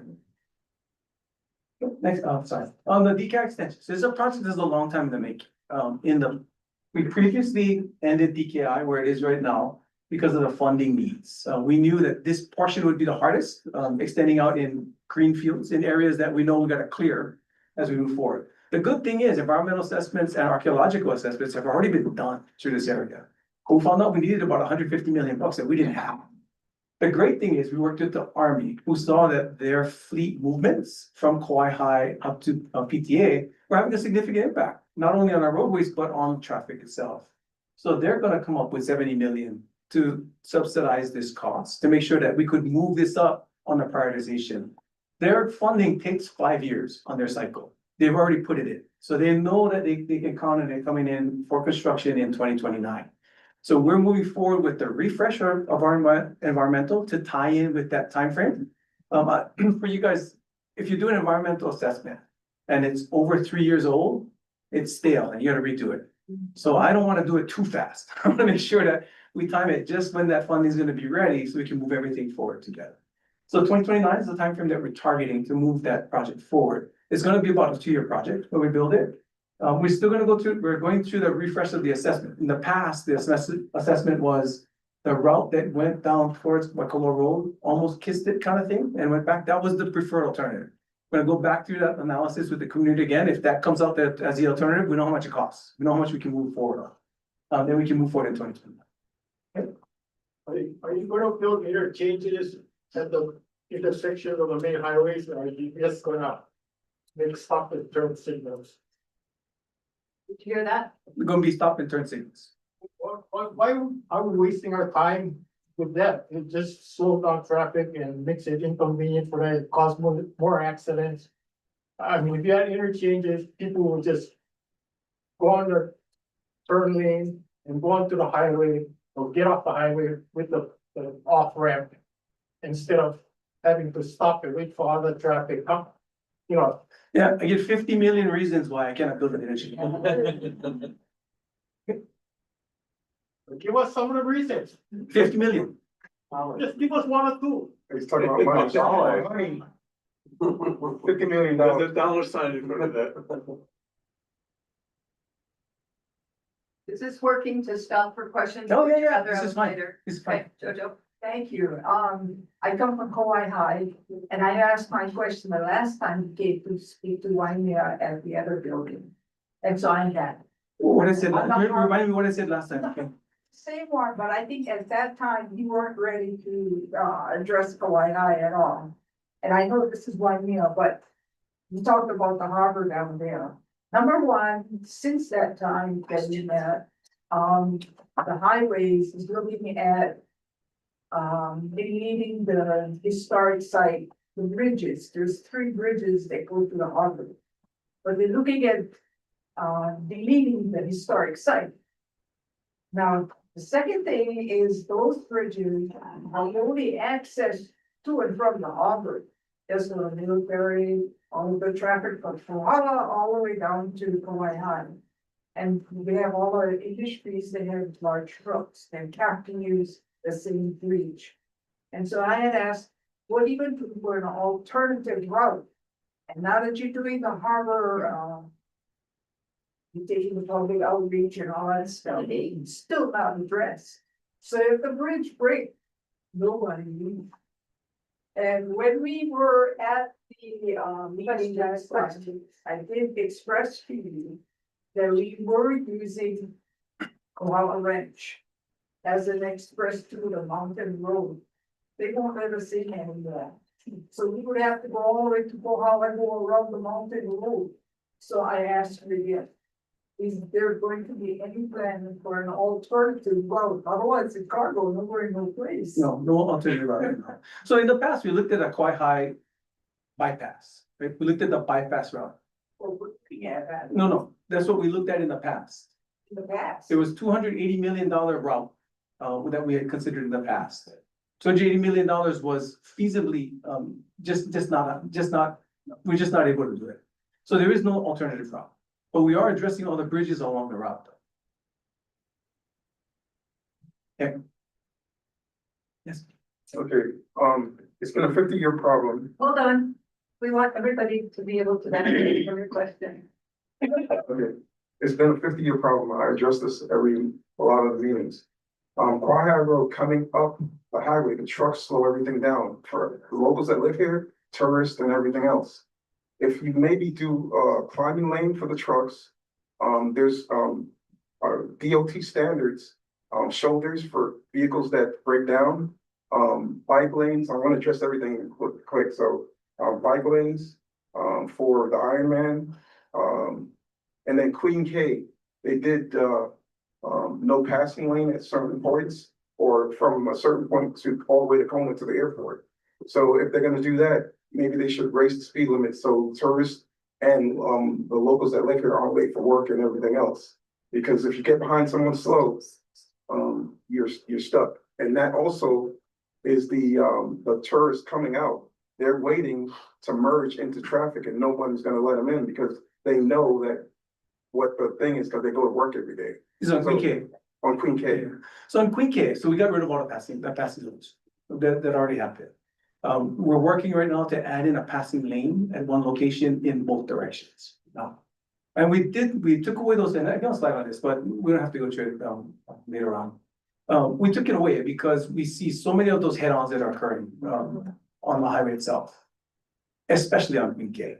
Next, sorry, on the DCAT extensions, this is a project that's a long time in the making. We previously ended DKI where it is right now because of the funding needs. We knew that this portion would be the hardest, extending out in green fields in areas that we know we gotta clear as we move forward. The good thing is environmental assessments and archaeological assessments have already been done through this area. We found out we needed about 150 million bucks that we didn't have. The great thing is we worked with the Army, who saw that their fleet movements from Kauai High up to PTA were having a significant impact, not only on our roadways, but on traffic itself. So they're gonna come up with 70 million to subsidize this cost, to make sure that we could move this up on the prioritization. Their funding takes 5 years on their cycle. They've already put it in, so they know that they can count on it coming in for construction in 2029. So we're moving forward with the refresher of our environmental to tie in with that timeframe. For you guys, if you do an environmental assessment and it's over 3 years old, it's stale and you gotta redo it. So I don't wanna do it too fast. I wanna make sure that we time it just when that funding is gonna be ready, so we can move everything forward together. So 2029 is the timeframe that we're targeting to move that project forward. It's gonna be about a 2-year project when we build it. We're going through the refresh of the assessment. In the past, the assessment was the route that went down towards Waikoloa Road, almost kissed it kind of thing, and went back. That was the preferred alternative. We're gonna go back through that analysis with the community again. If that comes out that as the alternative, we know how much it costs. We know how much we can move forward on. Then we can move forward in 2029. Are you gonna build interchanges at the intersections of the main highways, or are you just gonna make stop and turn signals? Did you hear that? We're gonna be stop and turn signals. Why are we wasting our time with that? It just slows down traffic and makes it inconvenient for that, cause more accidents. I mean, if you had interchanges, people will just go on their turn lane and go onto the highway or get off the highway with the off ramp instead of having to stop and wait for other traffic. You know, Yeah, I get 50 million reasons why I cannot build an interchange. give us some of the reasons. 50 million. Just give us one or two. He's talking about money. $50 million. There's a dollar sign in front of that. Is this working to stop for questions? Oh, yeah, Other this is fine. later? It's fine. Okay, Jojo. Thank you. I come from Kauai High, and I asked my question the last time you came to speak to Waimea at the other building. And so I had. What I said, remind me what I said last time. Okay. Same one, but I think at that time you weren't ready to address Kauai High at all. And I know this is Waimea, but you talked about the harbor down there. Number one, since that time that we met, the highways is looking at deleting the historic site, the bridges. There's 3 bridges that go to the harbor. But they're looking at deleting the historic site. Now, the second thing is those bridges are only access to and from the harbor. There's no military, all of the traffic from Kohala all the way down to Kauai High. And we have all our industries that have large trucks and have to use the same bridge. And so I had asked, what are you going to do for an alternative route? And now that you're doing the harbor, you're taking the public outreach and all that stuff, it's still not addressed. So if the bridge breaks, nobody leaves. And when we were at the meeting last time, I did express to you that we were using Kohala Ranch as an express to the mountain road. They won't let us in anymore. So we would have to go all the way to Kohala, go around the mountain road. So I asked her again, is there going to be any plan for an alternative route? Otherwise, the car go nowhere, no place. No alternative route. So in the past, we looked at a quite high bypass, right? We looked at the bypass route. Or, yeah, that No, that's what we looked at in the past. in the past. It was $280 million route, that we had considered in the past. $280 million was feasibly, we're just not able to do it. So there is no alternative route, but we are addressing all the bridges along the route. Okay. Yes. Okay, it's been a 50-year problem. Hold on, we want everybody to be able to benefit from your question. Okay, it's been a 50-year problem. I address this a lot of the meetings. Quahog Road coming up the highway, the trucks slow everything down for the locals that live here, tourists and everything else. If you maybe do a climbing lane for the trucks, there's DOT standards, shoulders for vehicles that break down, bike lanes. I want to address everything quick. So bike lanes for the Ironman, and then Queen K, they did no passing lane at certain points, or from a certain point to all the way to Coma to the airport. So if they're going to do that, maybe they should raise the speed limit so tourists and the locals that live here aren't late for work and everything else. Because if you get behind someone slow, you're stuck. And that also is the tourists coming out. They're waiting to merge into traffic, and no one's going to let them in because they know that what the thing is, because they go to work every day. It's on Queen K. On Queen K. So on Queen K, so we got rid of all the passing zones that already happened. We're working right now to add in a passing lane at one location in both directions. Now, and we took away those, and I can slide on this, but we don't have to go through it later on. We took it away because we see so many of those head-ons that are occurring on the highway itself, especially on Queen K.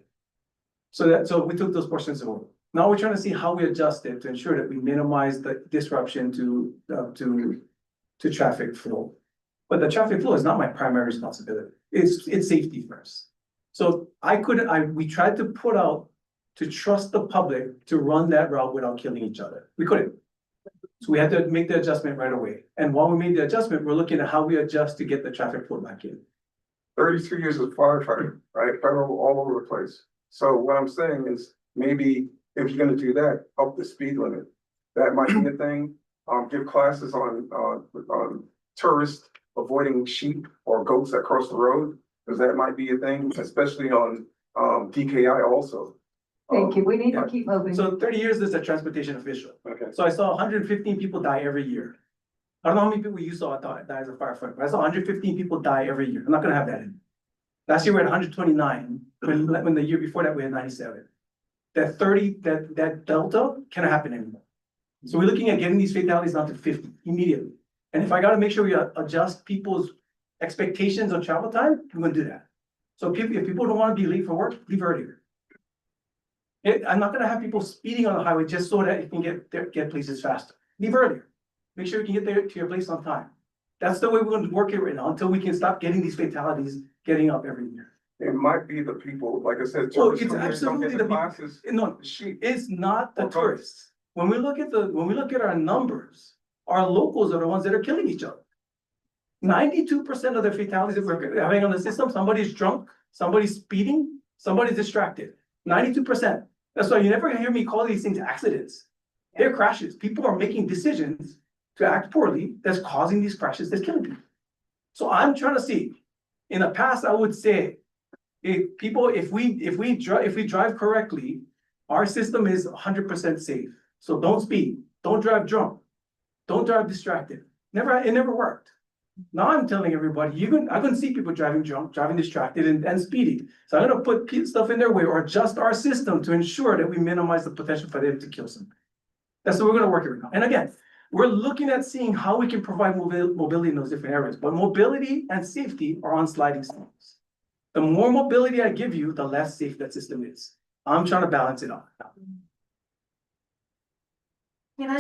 So we took those portions away. Now we're trying to see how we adjust it to ensure that we minimize the disruption to traffic flow. But the traffic flow is not my primary responsibility. It's safety first. So we tried to put out to trust the public to run that route without killing each other. We couldn't. So we had to make the adjustment right away. And while we made the adjustment, we're looking at how we adjust to get the traffic flow back in. 32 years of firefighting, right? Federal all over the place. So what I'm saying is maybe if you're gonna do that, up the speed limit. That might be a thing. Give classes on tourists avoiding sheep or goats that cross the road, because that might be a thing, especially on DKI also. Thank you, we need to keep moving. So 30 years as a transportation official. Okay. So I saw 115 people die every year. I don't know how many people you saw die as a firefighter, but I saw 115 people die every year. I'm not gonna have that in. Last year we had 129, when the year before that we had 97. That delta cannot happen anymore. So we're looking at getting these fatalities down to 50 immediately. And if I gotta make sure we adjust people's expectations on travel time, I'm gonna do that. So if people don't wanna be late for work, leave earlier. I'm not gonna have people speeding on the highway just so that you can get places faster. Leave earlier. Make sure you can get there to your place on time. That's the way we're gonna work it right now until we can stop getting these fatalities getting up every year. It might be the people, like I said. Oh, tourists it's come here, don't absolutely get the people. classes, No, sheep. it's not the Okay. tourists. When we look at our numbers, our locals are the ones that are killing each other. 92% of the fatalities that we're having on the system, somebody's drunk, somebody's speeding, somebody's distracted. 92%. That's why you never hear me call these things accidents. They're crashes. People are making decisions to act poorly that's causing these crashes that's killing people. So I'm trying to see, in the past, I would say, if we drive correctly, our system is 100% safe. So don't speed, don't drive drunk, don't drive distracted. It never worked. Now I'm telling everybody, I couldn't see people driving drunk, driving distracted and speeding. So I'm gonna put stuff in their way or adjust our system to ensure that we minimize the potential for them to kill somebody. That's what we're gonna work right now. And again, we're looking at seeing how we can provide mobility in those different areas, but mobility and safety are on sliding scales. The more mobility I give you, the less safe that system is. I'm trying to balance it out.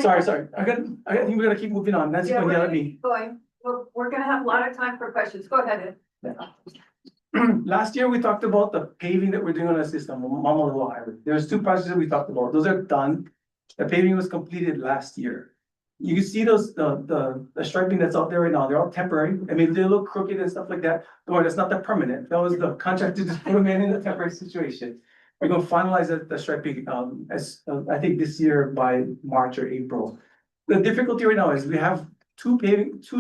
Sorry. I think we're gonna keep moving on. Nancy's gonna yell at me. Going, we're gonna have a lot of time for questions. Go ahead. Last year, we talked about the paving that we're doing on the system, Mamalua Highway. There's 2 projects that we talked about. Those are done. The paving was completed last year. You can see those, the striping that's out there right now, they're all temporary. I mean, they look crooked and stuff like that. Don't worry, that's not the permanent. That was the contractor just put them in a temporary situation. We're gonna finalize the striping, I think this year by March or April. The difficulty right now is we have two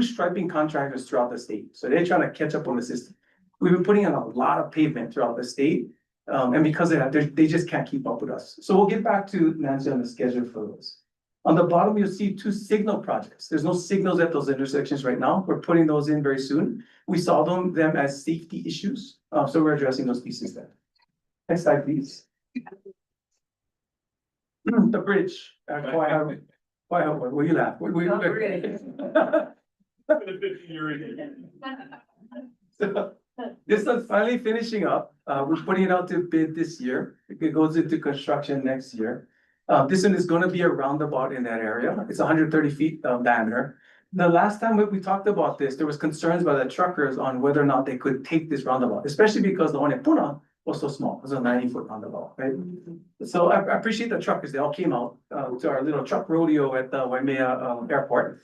striping contractors throughout the state, so they're trying to catch up on the system. We've been putting in a lot of pavement throughout the state, and because of that, they just can't keep up with us. So we'll get back to Nancy on the schedule for those. On the bottom, you'll see 2 signal projects. There's no signals at those intersections right now. We're putting those in very soon. We saw them as safety issues, so we're addressing those pieces there. Next slide, please. The bridge, will you laugh? So, this one's finally finishing up. We're putting it out to bid this year. It goes into construction next year. This one is gonna be a roundabout in that area. It's 130 feet diameter. The last time we talked about this, there was concerns by the truckers on whether or not they could take this roundabout, especially because the one in Puna was so small. It was a 90-foot roundabout, right? So I appreciate the truckers. They all came out to our little truck rodeo at the Waimea Airport.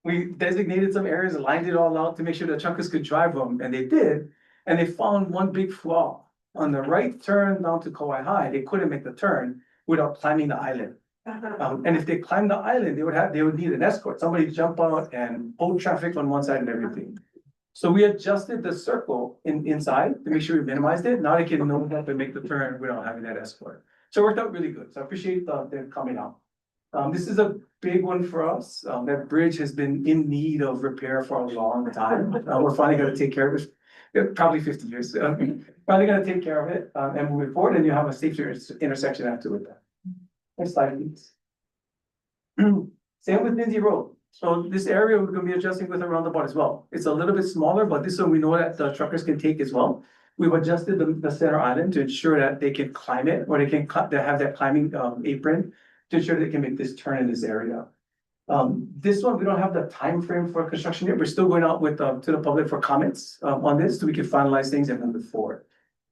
We designated some areas, lined it all out to make sure the truckers could drive them, and they did. And they found one big flaw. On the right turn down to Kauai, they couldn't make the turn without climbing the island. And if they climbed the island, they would need an escort, somebody to jump out and hold traffic on one side and everything. So we adjusted the circle inside to make sure we minimized it. Now they can know that to make the turn without having that escort. So it worked out really good. So I appreciate them coming out. This is a big one for us. That bridge has been in need of repair for a long time. We're finally gonna take care of it. Probably 50 years. Probably gonna take care of it and move it forward, and you have a safer intersection after with that. Next slide, please. Same with Lindsay Road. So this area we're gonna be adjusting with a roundabout as well. It's a little bit smaller, but this one we know that the truckers can take as well. We've adjusted the center island to ensure that they can climb it, or they have that climbing apron to ensure they can make this turn in this area. This one, we don't have the time frame for construction yet. We're still going out with to the public for comments on this, so we can finalize things and move it forward.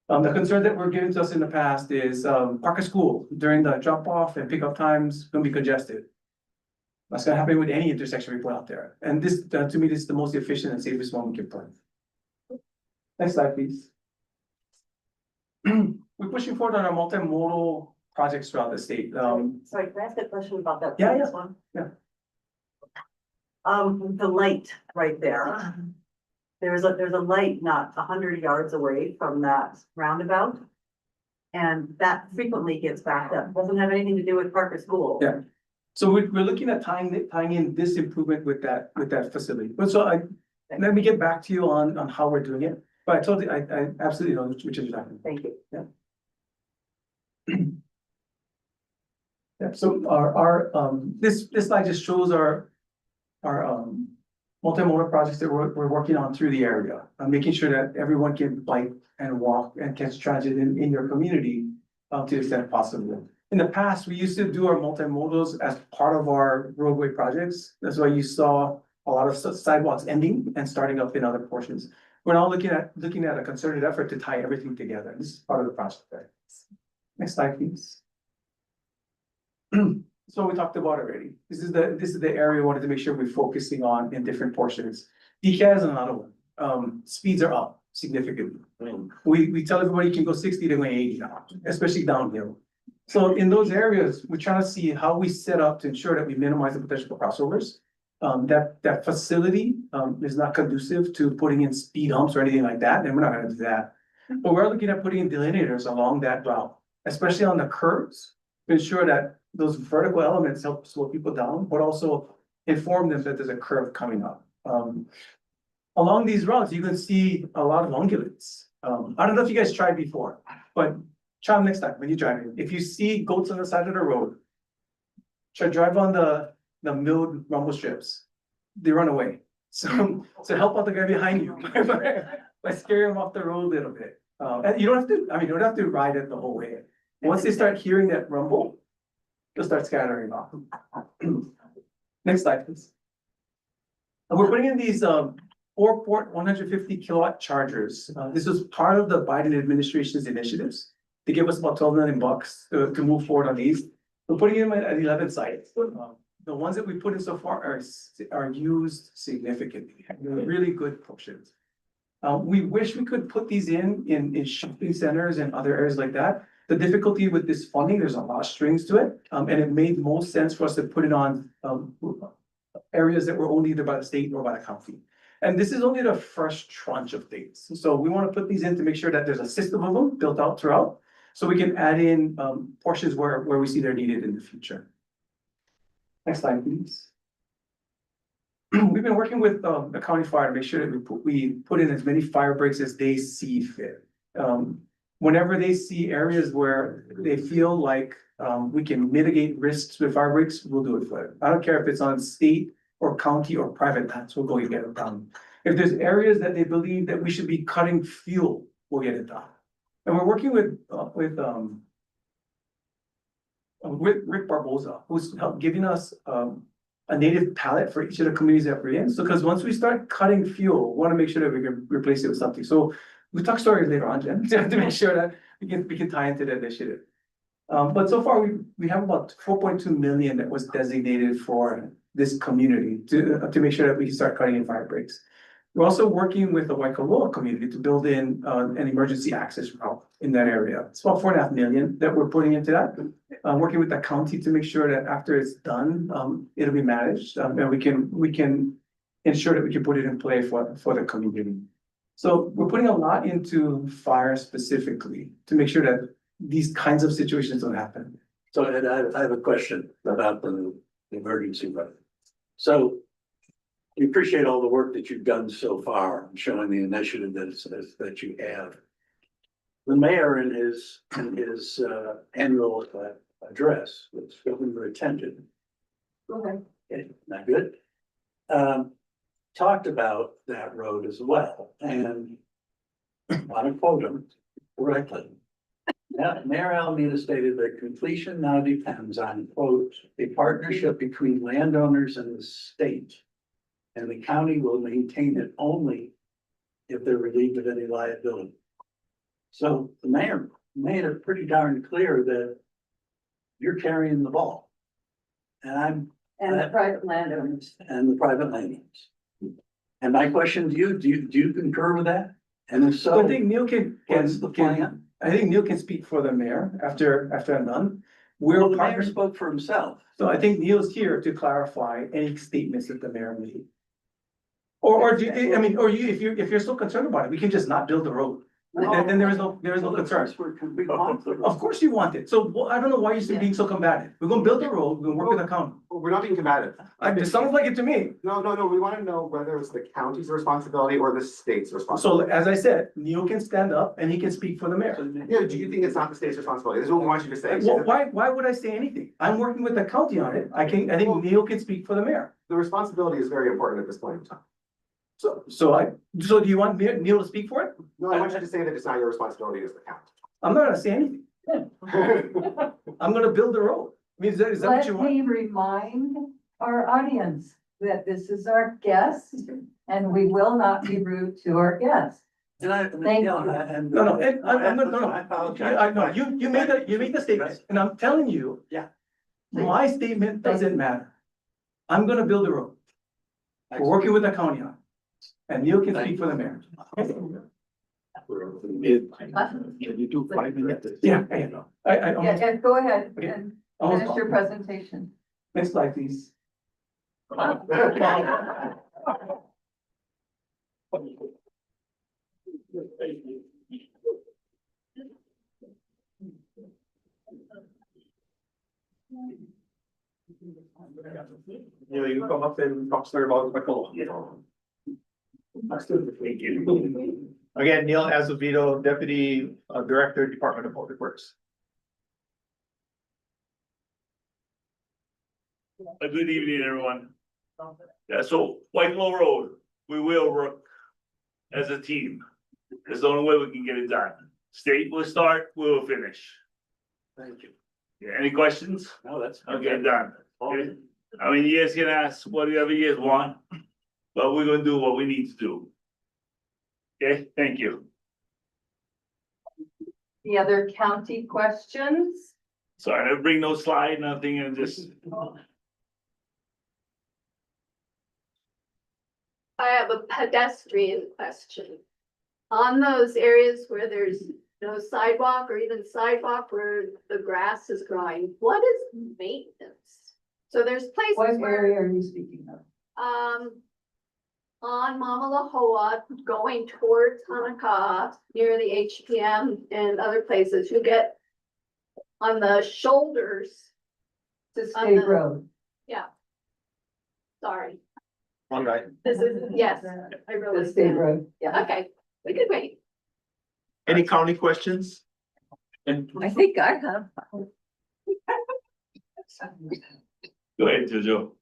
The concern that were given to us in the past is Parker School during the drop off and pickup times gonna be congested. That's gonna happen with any intersection we put out there. And this, to me, this is the most efficient and safest one we can put. Next slide, please. We're pushing forward on our multimodal projects throughout the state. Sorry, can I ask a question about that? Yeah, previous yeah. one? Yeah. The light right there. There's a light not 100 yards away from that roundabout. And that frequently gets backed up. Doesn't have anything to do with Parker School. Yeah. So we're looking at tying in this improvement with that facility. But so let me get back to you on how we're doing it. But I told you, I absolutely know which is happening. Thank you. Yeah. Yeah, so our this slide just shows our multimodal projects that we're working on through the area. Making sure that everyone can bike and walk and catch transit in your community to the extent possible. In the past, we used to do our multimodals as part of our roadway projects. That's why you saw a lot of sidewalks ending and starting up in other portions. We're now looking at a concerted effort to tie everything together. This is part of the project there. Next slide, please. So we talked about already. This is the area we wanted to make sure we're focusing on in different portions. DCAT is another one. Speeds are up significantly. We tell everybody you can go 60, they're going 80 now, especially downhill. So in those areas, we're trying to see how we set up to ensure that we minimize the potential crossovers. That facility is not conducive to putting in speed humps or anything like that, and we're not gonna do that. But we're looking at putting in delineators along that route, especially on the curves, to ensure that those vertical elements help slow people down, but also inform them that there's a curve coming up. Along these routes, you can see a lot of ungulates. I don't know if you guys tried before, but try them next time when you're driving. If you see goats on the side of the road, try drive on the milled rumble strips. They run away. So help out the guy behind you by scaring him off the road a little bit. And you don't have to ride it the whole way. Once they start hearing that rumble, they'll start scattering off. Next slide, please. And we're putting in these 4-port 150 kilowatt chargers. This was part of the Biden administration's initiatives. They gave us about $12 million to move forward on these. We're putting them at 11 sites. The ones that we put in so far are used significantly, they're really good portions. We wish we could put these in shopping centers and other areas like that. The difficulty with this funding, there's a lot of strings to it, and it made most sense for us to put it on areas that were owned either by the state or by the county. And this is only the first tranche of things. So we want to put these in to make sure that there's a system of them built out throughout, so we can add in portions where we see they're needed in the future. Next slide, please. We've been working with the county fire to make sure that we put in as many fire breaks as they see fit. Whenever they see areas where they feel like we can mitigate risks with fire breaks, we'll do it for it. I don't care if it's on state or county or private lands, we'll go and get it done. If there's areas that they believe that we should be cutting fuel, we'll get it done. And we're working with Rick Barboza, who's giving us a native pallet for each of the communities that we're in. So, because once we start cutting fuel, we want to make sure that we can replace it with something. So we'll talk stories later on, Jen, to make sure that we can tie into the initiative. But so far we have about 4.2 million that was designated for this community to make sure that we can start cutting in fire breaks. We're also working with the Waikoloa community to build in an emergency access route in that area. It's about 4.5 million that we're putting into that. Working with the county to make sure that after it's done, it'll be managed, and we can ensure that we can put it in play for the community. So we're putting a lot into fire specifically to make sure that these kinds of situations don't happen. So Ed, I have a question about the emergency road. So we appreciate all the work that you've done so far, showing the initiative that you have. The mayor in his annual address, which governor attended. Okay, not good. Talked about that road as well, and I want to quote him correctly. Now, Mayor Alameda stated that completion now depends on, quote, a partnership between landowners and the state. And the county will maintain it only if they're relieved of any liability. So the mayor made it pretty darn clear that you're carrying the ball. And the private landowners. And the private landowners. And my question to you, do you concur with that? And if so, I think Neil what's the plan? I think Neil can speak for the mayor after I'm done. Well, the mayor spoke for himself. So I think Neil's here to clarify any statements that the mayor made. Or do you, I mean, or you, if you're so concerned about it, we can just not build the road. Then there is no concern. Of course you want it. So I don't know why you're being so combative. We're gonna build the road, we're gonna work with the county. We're not being combative. It sounds like it to me. No, we want to know whether it's the county's responsibility or the state's So responsibility. as I said, Neil can stand up and he can speak for the mayor. Yeah, do you think it's not the state's responsibility? This is what we want you to say. Why would I say anything? I'm working with the county on it. I think Neil can speak for the mayor. The responsibility is very important at this point in time. So do you want Neil to speak for it? No, I want you to say that it's not your responsibility as the county. I'm not gonna say anything. I'm gonna build the road. I mean, is that what you Let want? me remind our audience that this is our guest and we will not be rude to our guests. Thank you. No, I'm not, I apologize. you made the statement, and I'm telling you. Yeah. My statement doesn't matter. I'm gonna build a road. We're working with the county on it. And Neil can speak for the mayor. Can you do 5 minutes? Yeah, I know. Yeah, go ahead Okay. and Almost finish your presentation. Next slide, please. You can come up and talk story about Waikoloa. Thank you. Again, Neil Azevedo, Deputy Director, Department of Public Works. A good evening, everyone. Yeah, so Waikoloa Road, we will work as a team. It's the only way we can get it done. State will start, we will finish. Thank you. Yeah, any questions? No, that's. I'll get it done. Okay? I mean, you guys can ask whatever you guys want, but we're gonna do what we need to do. Okay, thank you. The other county questions? So I didn't bring no slide, nothing, and just, I have a pedestrian question. On those areas where there's no sidewalk or even sidewalk where the grass is growing, what is maintenance? So there's What places where, area are you speaking of? on Mamalahoa, going towards Hanaka'a, near the HPM and other places, you get on the shoulders. It's a On state the- road. Yeah. Sorry, One guy. this is, yes, I really. It's a state road, yeah. Okay, we could wait. Any county questions? I think I have. go ahead, Jojo.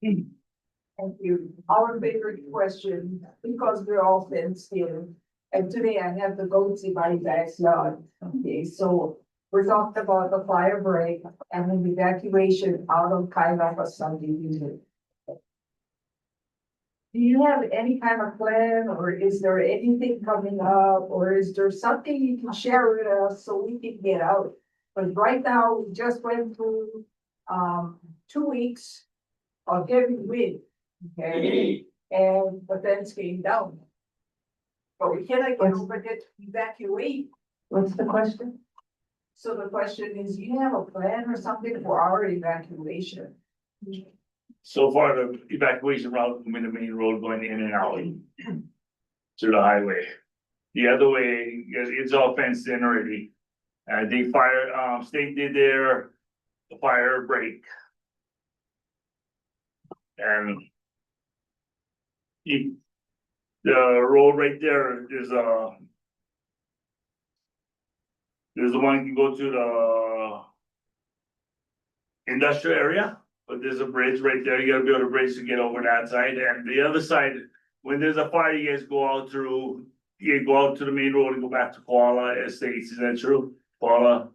Thank you. Our favorite question, because we're all fenced in, and today I have the goats in my backyard. Okay, so we're talking about the fire break and an evacuation out of Kailapa subdivision. Do you have any kind of plan, or is there anything coming up, or is there something you can share with us so we can get out? But right now, we just went through, 2 weeks of heavy wind, okay? And the fence came down. But we cannot get over there to evacuate. What's the question? So the question is, do you have a plan or something for our evacuation? So far, the evacuation route from the main road going in and out to the highway. The other way, it's all fenced in already. I think fire, state did their fire break. And the road right there, there's the one you can go to the industrial area, but there's a bridge right there. You gotta build a bridge to get over that side. And the other side, when there's a fire, you guys go out through, you go out to the main road and go back to Kohala Estates. Is that true? Kohala?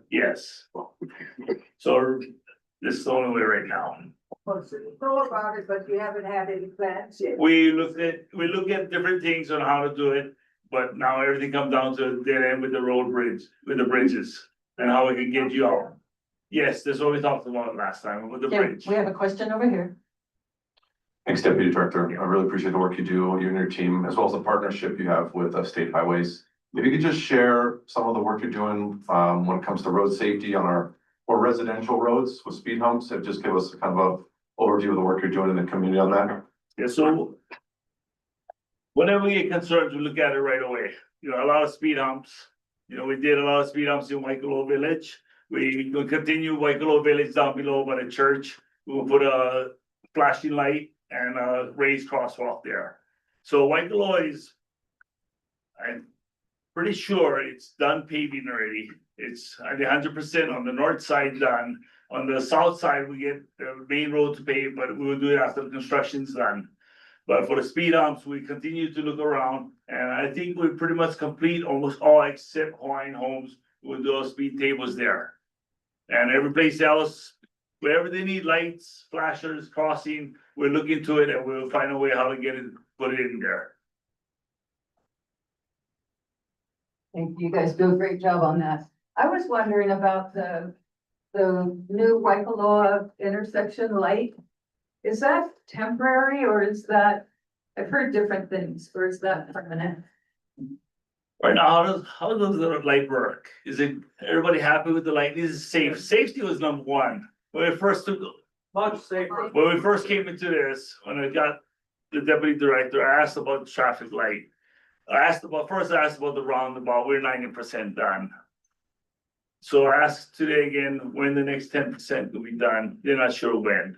Yes. So this is the only way right now. So you know about it, but you haven't had any plans yet. We look at different things on how to do it, but now everything comes down to dead end with the road bridge, with the bridges. And how we can get you out. Yes, that's what we talked about last time with the bridge. We have a question over here. Thanks, Deputy Director. I really appreciate the work you do, you and your team, as well as the partnership you have with State Highways. If you could just share some of the work you're doing when it comes to road safety on our or residential roads with speed humps, and just give us kind of a overview of the work you're doing in the community on that. Yeah, so whenever we get concerns, we look at it right away. You know, a lot of speed humps. You know, we did a lot of speed humps in Waikolo Village. We will continue Waikolo Village down below by the church. We will put a flashing light and a raised crosswalk there. So Waikolo is, I'm pretty sure it's done paving already. It's 100% on the north side done. On the south side, we get the main road to pave, but we will do it after the construction's done. But for the speed humps, we continue to look around, and I think we pretty much complete almost all except Hawaiian Homes with those speed tables there. And every place else, wherever they need lights, flashers, crossing, we're looking to it and we'll find a way how to get it, put it in there. Thank you. You guys do a great job on that. I was wondering about the new Waikoloa intersection light. Is that temporary or is that, I've heard different things, or is that permanent? Right now, how does the light work? Is it, everybody happy with the light? Is it safe? Safety was number one. When we first took, Much safer. when we first came into this, when I got the deputy director, I asked about the traffic light. First I asked about the roundabout, we're 90% done. So I asked today again, when the next 10% will be done, they're not sure when.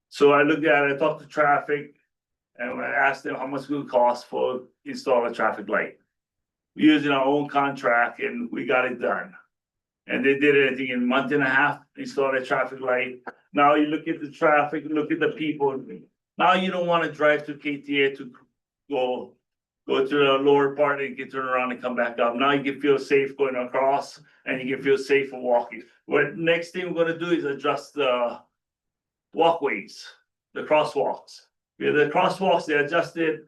So I looked at it, I talked to traffic, and I asked them how much it would cost for install a traffic light. Using our own contract, and we got it done. And they did it, I think, in a month and a half, installed a traffic light. Now you look at the traffic, look at the people. Now you don't wanna drive to KTA to go to the lower part and get turned around and come back up. Now you can feel safe going across and you can feel safe for walking. What next thing we're gonna do is adjust the walkways, the crosswalks. Yeah, the crosswalks, they adjusted,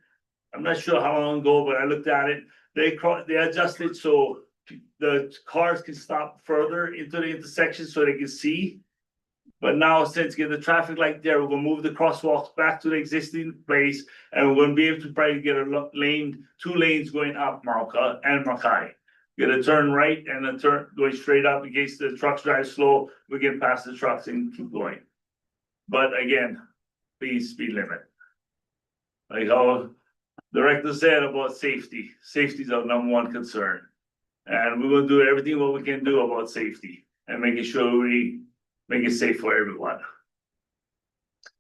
I'm not sure how long ago, but I looked at it. They adjusted so the cars can stop further into the intersection so they can see. But now, since get the traffic light there, we're gonna move the crosswalks back to the existing place, and we're gonna be able to probably get a lane, 2 lanes going up Marca and Mackay. Get a turn right and a turn going straight up in case the trucks drive slow, we get past the trucks and keep going. But again, please speed limit. Like how the director said about safety, safety is our #1 concern. And we're gonna do everything what we can do about safety and making sure we make it safe for everyone.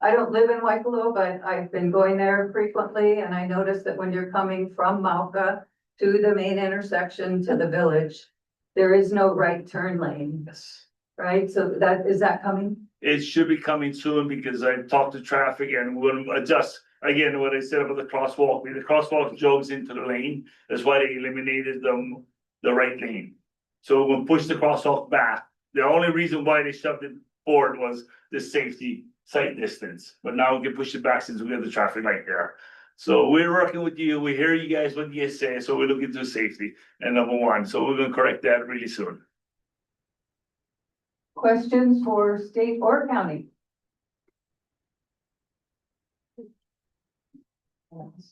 I don't live in Waikolo, but I've been going there frequently, and I noticed that when you're coming from Mauka to the main intersection to the village, there is no right turn lane. Yes. Right? So is that coming? It should be coming soon because I talked to traffic and we're gonna adjust. Again, what I said about the crosswalk, the crosswalk jogs into the lane, that's why they eliminated the right lane. So we're gonna push the crosswalk back. The only reason why they shoved it forward was the safety sight distance, but now we can push it back since we have the traffic light there. So we're working with you, we hear you guys, what you say, so we're looking to safety and #1, so we're gonna correct that really soon. Questions for state or county?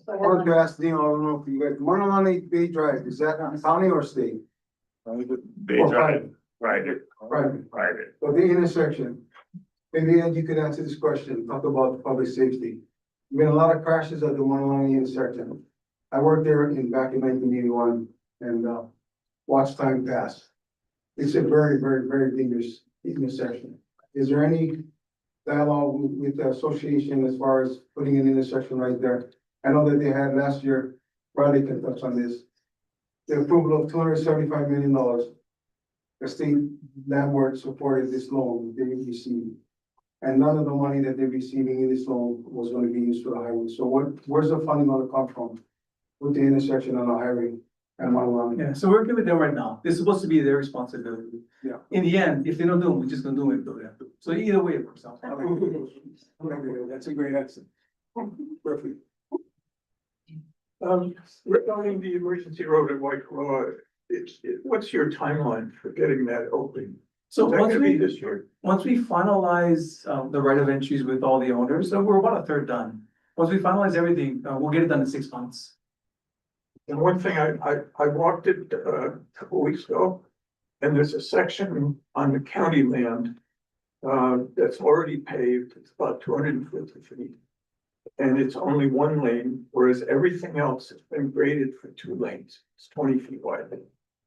I wanted to ask Neil, I don't know if you guys, Monolani Bay Drive, is that county or state? Bay Drive, private. So the intersection, maybe Ed, you could answer this question, talk about public safety. Been a lot of crashes at the Monolani intersection. I worked there back in 1981 and watched time pass. It's a very, very, very dangerous intersection. Is there any dialogue with the association as far as putting an intersection right there? I know that they had last year, Bradley can touch on this. The approval of $275 million. The state landlord supported this loan they received. And none of the money that they're receiving in this loan was going to be used for the highway. So where's the funding going to come from with the intersection on the highway and Monolani? Yeah, so we're working with them right now. It's supposed to be their responsibility. Yeah. In the end, if they don't do it, we're just gonna do it, though, yeah. So either way, it works out. That's a great answer. Perfect. Regarding the emergency road at Waikoloa, what's your timeline for getting that open? So Is that once gonna be we, this year? once we finalize, the right of entries with all the owners, so we're about a third done. Once we finalize everything, we'll get it done in 6 months. And one thing, I walked it a couple weeks ago, and there's a section on the county land that's already paved, it's about 250 feet. And it's only 1 lane, whereas everything else has been graded for 2 lanes, it's 20 feet wide.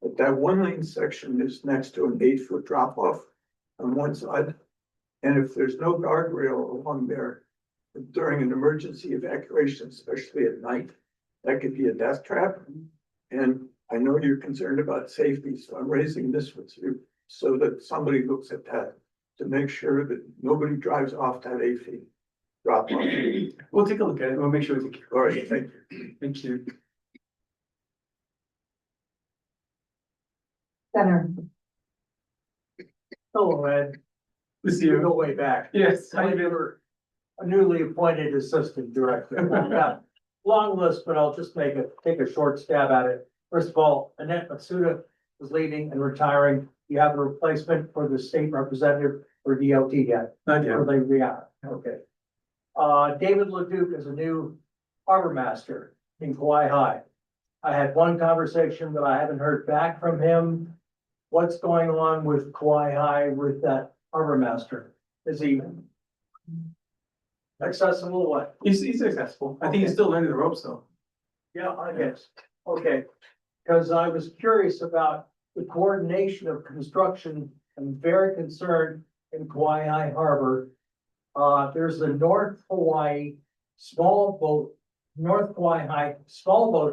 But that 1 lane section is next to an 8-foot drop off on one side. And if there's no guardrail along there during an emergency evacuation, especially at night, that could be a death trap. And I know you're concerned about safety, so I'm raising this with you so that somebody looks at that to make sure that nobody drives off that 8 feet drop off. We'll take a look at it. We'll make sure we take care. All right, thank you. Thank you. Center. Hello, Ed. Good to see you. Go way back. Yes. I never, a newly appointed assistant director. I've got a long list, but I'll just take a short stab at it. First of all, Annette Matsuda is leaving and retiring. You have a replacement for the state representative for DOT yet? Not yet. Or they, yeah, okay. David Leduc is a new harbor master in Kauai High. I had one conversation, but I haven't heard back from him. What's going on with Kauai High with that harbor master? Is he accessible or what? He's accessible. I think he's still learning the ropes though. Yeah, I guess. Okay. Because I was curious about the coordination of construction. I'm very concerned in Kauai High Harbor. There's the North Kauai Small Boat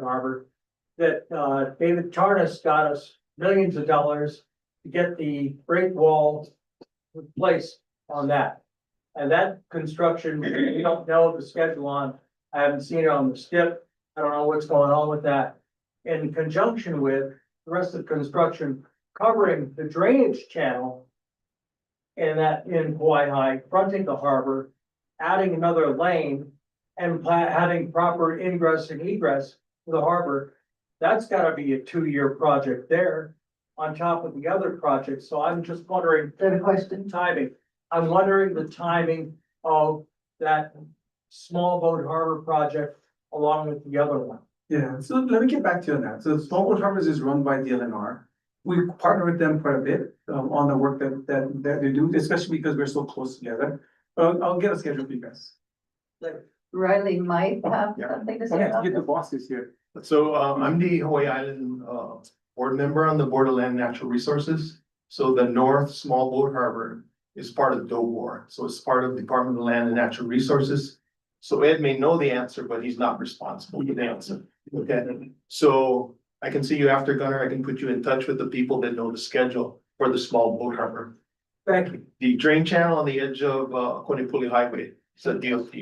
Harbor that, David Tarnas got us millions of dollars to get the break wall replaced on that. And that construction, we don't know the schedule on. I haven't seen it on the STIP. I don't know what's going on with that. In conjunction with the rest of the construction covering the drainage channel in Kauai High, fronting the harbor, adding another lane and having proper ingress and egress to the harbor. That's gotta be a 2-year project there. on top of the other projects, so I'm just wondering. The question, Timing, I'm wondering the timing of that small boat harbor project along with the other one. Yeah, so let me get back to you on that. So Smallwood Harbors is run by DLNR. We partner with them quite a bit on the work that they do, especially because we're so close together. I'll get a schedule for you guys. Riley might have something to say Okay, about get the this. bosses here. So, I'm the Hawaii Island, board member on the Board of Land and Natural Resources. So the North Small Boat Harbor is part of DOBOR, so it's part of Department of Land and Natural Resources. So Ed may know the answer, but he's not responsible for the answer. Okay, so I can see you after, Gunnar. I can put you in touch with the people that know the schedule for the small boat harbor. Thank you. The drain channel on the edge of Konepuli Highway, it's a DOT.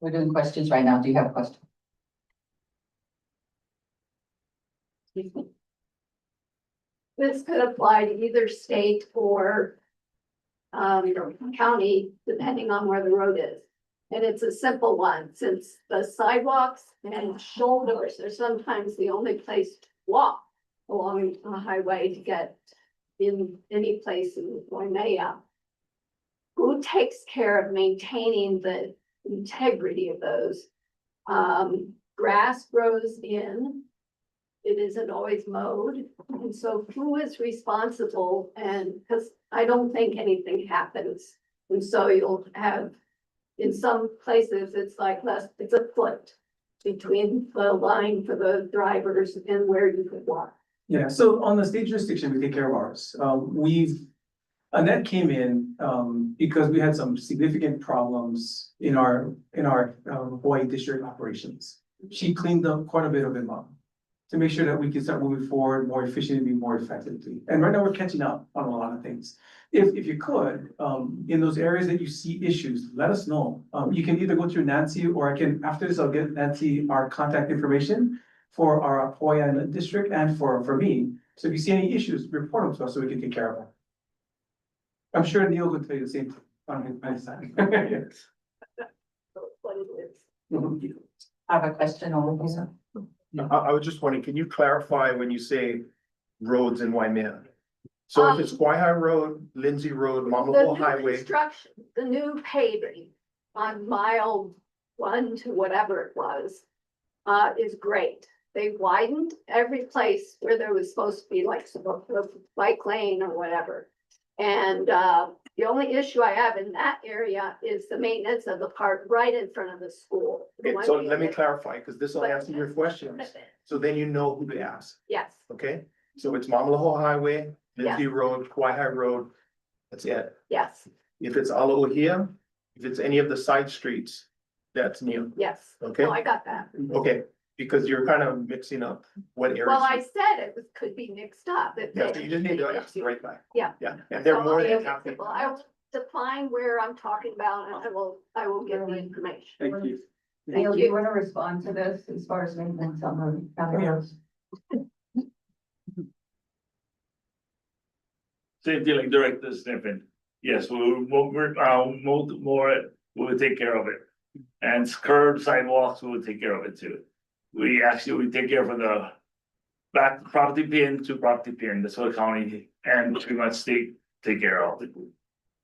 We're doing questions right now. Do you have a question? Excuse me. This could apply to either state or county, depending on where the road is. And it's a simple one, since the sidewalks and shoulders are sometimes the only place to walk along a highway to get in any place in Waimea. Who takes care of maintaining the integrity of those? Grass grows in. It isn't always mowed, and so who is responsible? And because I don't think anything happens, and so you'll have, in some places, it's like it's a foot between the line for the drivers and where you could walk. Yeah, so on the state jurisdiction, we take care of ours. Annette came in, because we had some significant problems in our Hawaii district operations. She cleaned up quite a bit of them up to make sure that we can start moving forward more efficiently, more effectively. And right now we're catching up on a lot of things. If you could, in those areas that you see issues, let us know. You can either go through Nancy, or I can, after this, I'll get Nancy our contact information for our Hawaii Island district and for me. So if you see any issues, report them to us so we can take care of them. I'm sure Neil would tell you the same thing on his side. Yes. What it is. I have a question over here. I was just wondering, can you clarify when you say roads in Waimea? So if it's Waihai Road, Lindsay Road, The Mamalo new Highway, construction, the new paving on mile 1 to whatever it was, is great. They widened every place where there was supposed to be like a bike lane or whatever. And the only issue I have in that area is the maintenance of the part right in front of the school. okay, so let me clarify, because this will answer your questions. So then you know who to ask, Yes, okay? So it's Mamaloho Highway, Lindsay Road, Waihai Road, that's it. yes, If it's Alaohia, if it's any of the side streets, that's new, yes. okay? No, I got that. Okay, because you're kind of mixing up what areas. Well, I said it could be mixed up. Yeah, so you just need to ask the right guy. Yeah. Yeah, and they're more than happy. Well, I will define where I'm talking about and I will give the information. Thank you. Neil, do you want to respond to this as far as maintenance on the county roads? Same thing like Director Sniffen. Yes, we'll take care of it. And curb sidewalks, we will take care of it too. We take care of the back property pin to property pin, that's what county and pretty much state take care of it.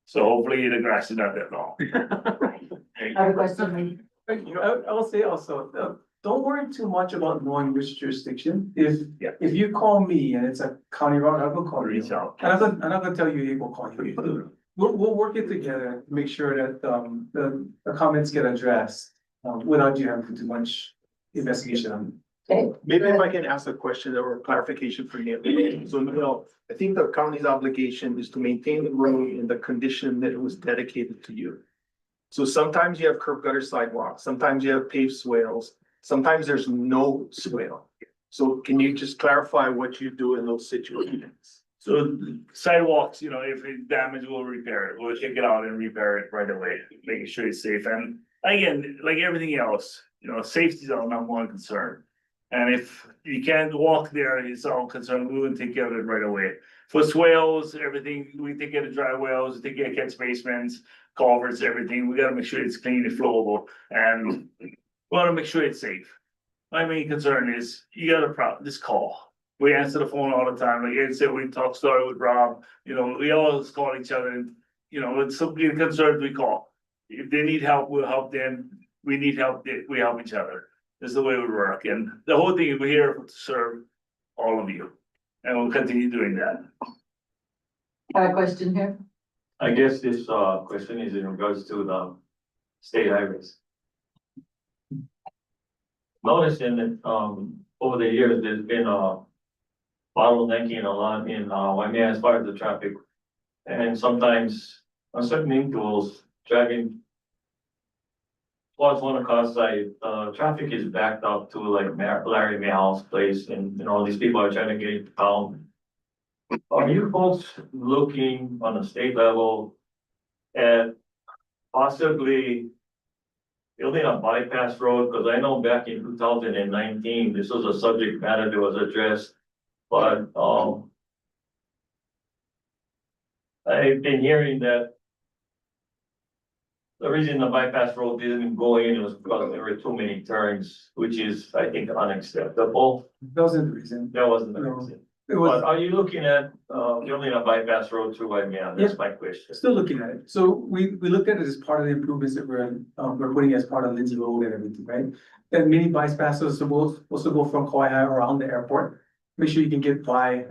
So hopefully the grass is not that long. I have a question. You know, I will say also, don't worry too much about knowing which jurisdiction. If you call me and it's a county road, I'll go call you. Reach out. And I'm not gonna tell you, he will call you. We'll work it together to make sure that, the comments get addressed, without you having too much investigation on it. Maybe if I can ask a question or clarification for Neil. So Neil, I think the county's obligation is to maintain the road in the condition that it was dedicated to you. So sometimes you have curb gutter sidewalks, sometimes you have paved swales, sometimes there's no swale. So can you just clarify what you do in those situations? So sidewalks, if it's damaged, we'll repair it. We'll check it out and repair it right away, making sure it's safe. And again, like everything else, safety is our number one concern. And if you can't walk there, it's our concern, we will take care of it right away. For swales, everything, we take care of dry wells, we take care of catch basements, culverts, everything. We gotta make sure it's clean and flowable, and we wanna make sure it's safe. my main concern is you got a problem, just call. We answer the phone all the time, like I said, we talk story with Rob, you know, we always call each other and, you know, with some concerns, we call. If they need help, we'll help them, we need help, we help each other. This is the way we work, and the whole thing, we're here to serve all of you, and we'll continue doing that. Got a question here? I guess this question is in regards to the state highways. Noticing that over the years, there's been bottlenecking a lot in Waimea as far as the traffic. And sometimes on certain intervals, driving towards Wanaka side, traffic is backed up to like Larry Mayhall's place, and you know, these people are trying to get into town. Are you folks looking on a state level at possibly building a bypass road? Because I know back in 2019, this was a subject matter that was addressed, but I've been hearing that the reason the bypass road didn't go in was because there were too many turns, which is, I think, unacceptable. That wasn't the reason. That wasn't the reason. It was. But are you looking at building a bypass road through Waimea? That's my question. Still looking at it. So we looked at it as part of the improvements that we're putting as part of Lindsay Road and everything, right? That mini bypass is supposed to go from Kauai around the airport. Make sure you can get by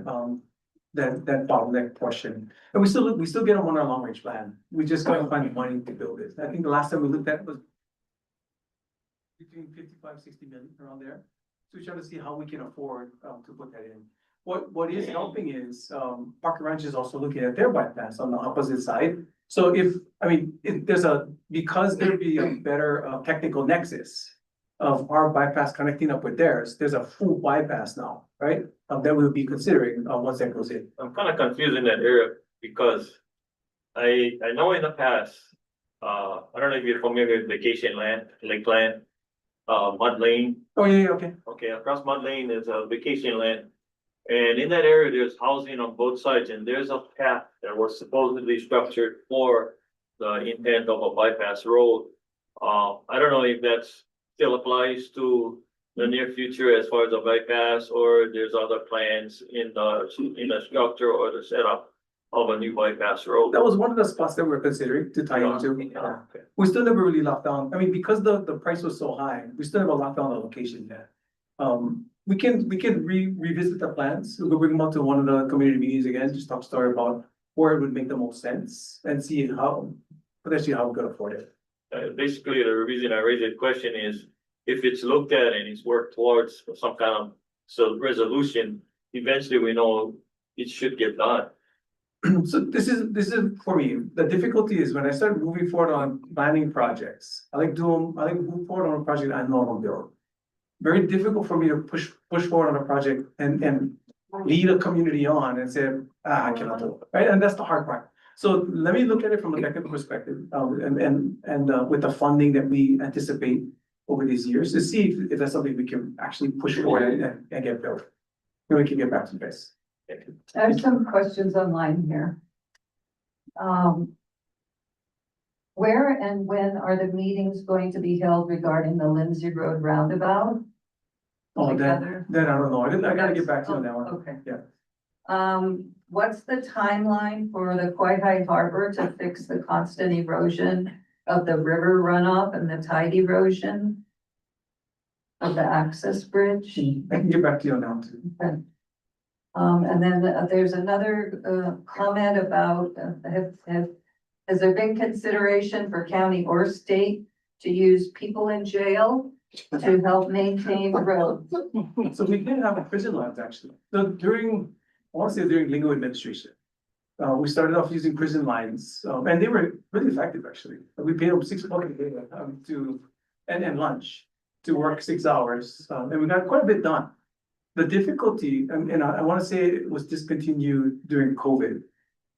that bottleneck portion. And we still get them on our long range plan. We just gotta find the money to build it. I think the last time we looked at was between 55-60 million around there. So we try to see how we can afford to put that in. What is helping is, Parker Ranch is also looking at their bypass on the opposite side. So because there'd be a better technical nexus of our bypass connecting up with theirs, there's a full bypass now, right? That we'll be considering once that goes in. I'm kind of confused in that area because I know in the past, I don't know if you're familiar with vacation land, Lakeland, Mud Lane. Oh, yeah, okay. Okay, across Mud Lane is a vacation land. And in that area, there's housing on both sides, and there's a path that was supposedly structured for the intent of a bypass road. I don't know if that still applies to the near future as far as a bypass, or there's other plans in the structure or the setup of a new bypass road. That was one of the spots that we're considering to tie into. We still never really locked down. I mean, because the price was so high, we still never locked down the location yet. We can revisit the plans. We'll bring them up to one of the community meetings again, just talk story about where it would make the most sense and see potentially how we could afford it. Basically, the reason I raised that question is if it's looked at and it's worked towards some kind of resolution, eventually we know it should get done. So this is for me, the difficulty is when I start moving forward on planning projects, I like move forward on a project I know I'm gonna build. Very difficult for me to push forward on a project and lead a community on and say, I cannot do it, right? And that's the hard part. So let me look at it from a technical perspective, and with the funding that we anticipate over these years to see if that's something we can actually push forward and get built. Then we can get back to this. I have some questions online here. Where and when are the meetings going to be held regarding the Lindsay Road roundabout? Oh, then I don't know. I gotta get back to you on that one. Okay. Yeah. What's the timeline for the Waihai Harbor to fix the constant erosion of the river runoff and the tide erosion of the access bridge? I can get back to you on that one too. Okay. And then there's another comment about, has there been consideration for county or state to use people in jail to help maintain roads? So we did have a prison lands actually. So during Lingo administration, we started off using prison lines, and they were really effective actually. We paid them $6 a day and lunch to work 6 hours, and we got quite a bit done. The difficulty, and I want to say it was discontinued during COVID.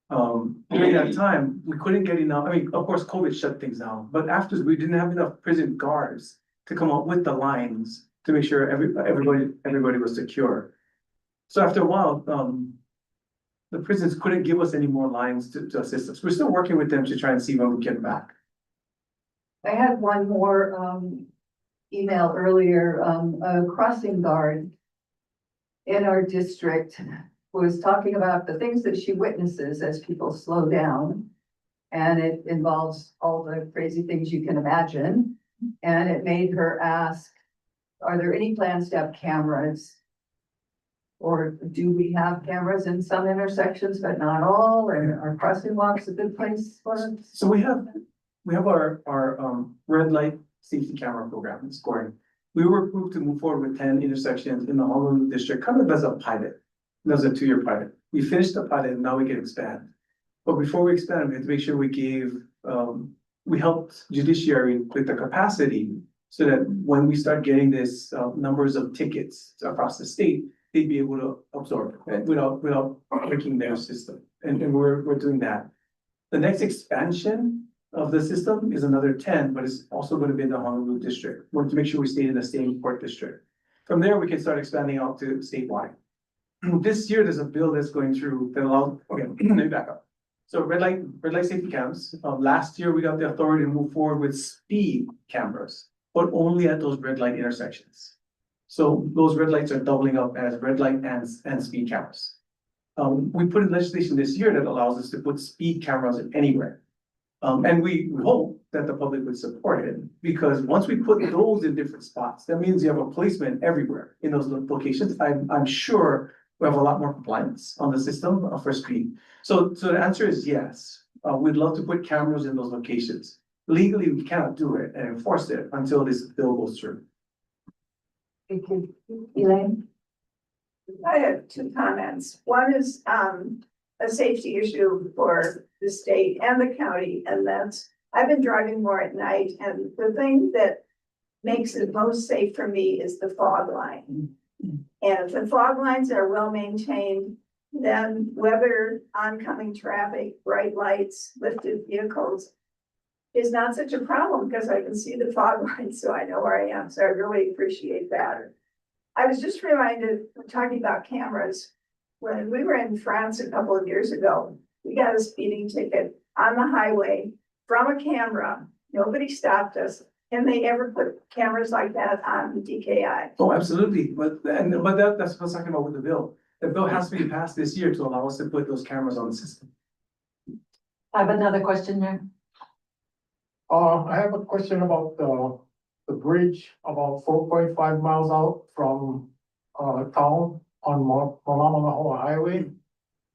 During that time, we couldn't get enough. I mean, of course, COVID shut things down, but after we didn't have enough prison guards to come up with the lines to make sure everybody was secure. So after a while, the prisons couldn't give us any more lines to assist us. We're still working with them to try and see when we get back. I had one more, email earlier, a crossing guard in our district was talking about the things that she witnesses as people slow down. And it involves all the crazy things you can imagine. And it made her ask, are there any plans to have cameras? Or do we have cameras in some intersections, but not all? And are crossing walks a good place for it? So we have our red light safety camera program is going. We were approved to move forward with 10 intersections in the Honolulu district, kind of as a pilot. That was a 2-year pilot. We finished the pilot and now we can expand. But before we expand, we have to make sure we helped judiciary with the capacity so that when we start getting this numbers of tickets across the state, they'd be able to absorb it without breaking their system. And we're doing that. The next expansion of the system is another 10, but it's also going to be in the Honolulu district. We want to make sure we stay in the same port district. From there, we can start expanding out to statewide. This year, there's a bill that's going through that allows, okay, let me back up. So red light safety cams. Last year, we got the authority to move forward with speed cameras, but only at those red light intersections. So those red lights are doubling up as red light and speed cameras. We put in legislation this year that allows us to put speed cameras anywhere. And we hope that the public would support it, because once we put those in different spots, that means you have a policeman everywhere in those locations. I'm sure we have a lot more compliance on the system for speed. So the answer is yes. We'd love to put cameras in those locations. Legally, we cannot do it and enforce it until this bill goes through. Thank you. Elaine? I have two comments. One is, a safety issue for the state and the county, and that's, I've been driving more at night, and the thing that makes it most safe for me is the fog line. And if the fog lines are well maintained, then whether oncoming traffic, bright lights, lifted vehicles is not such a problem, because I can see the fog lines, so I know where I am. So I really appreciate that. I was just reminded, we're talking about cameras. When we were in France a couple of years ago, we got a speeding ticket on the highway from a camera. Nobody stopped us. Can they ever put cameras like that on the DKI? Oh, absolutely. But that's what I was talking about with the bill. The bill has to be passed this year to allow us to put those cameras on the system. I have another question there. I have a question about the bridge about 4.5 miles out from town on Malama Highway.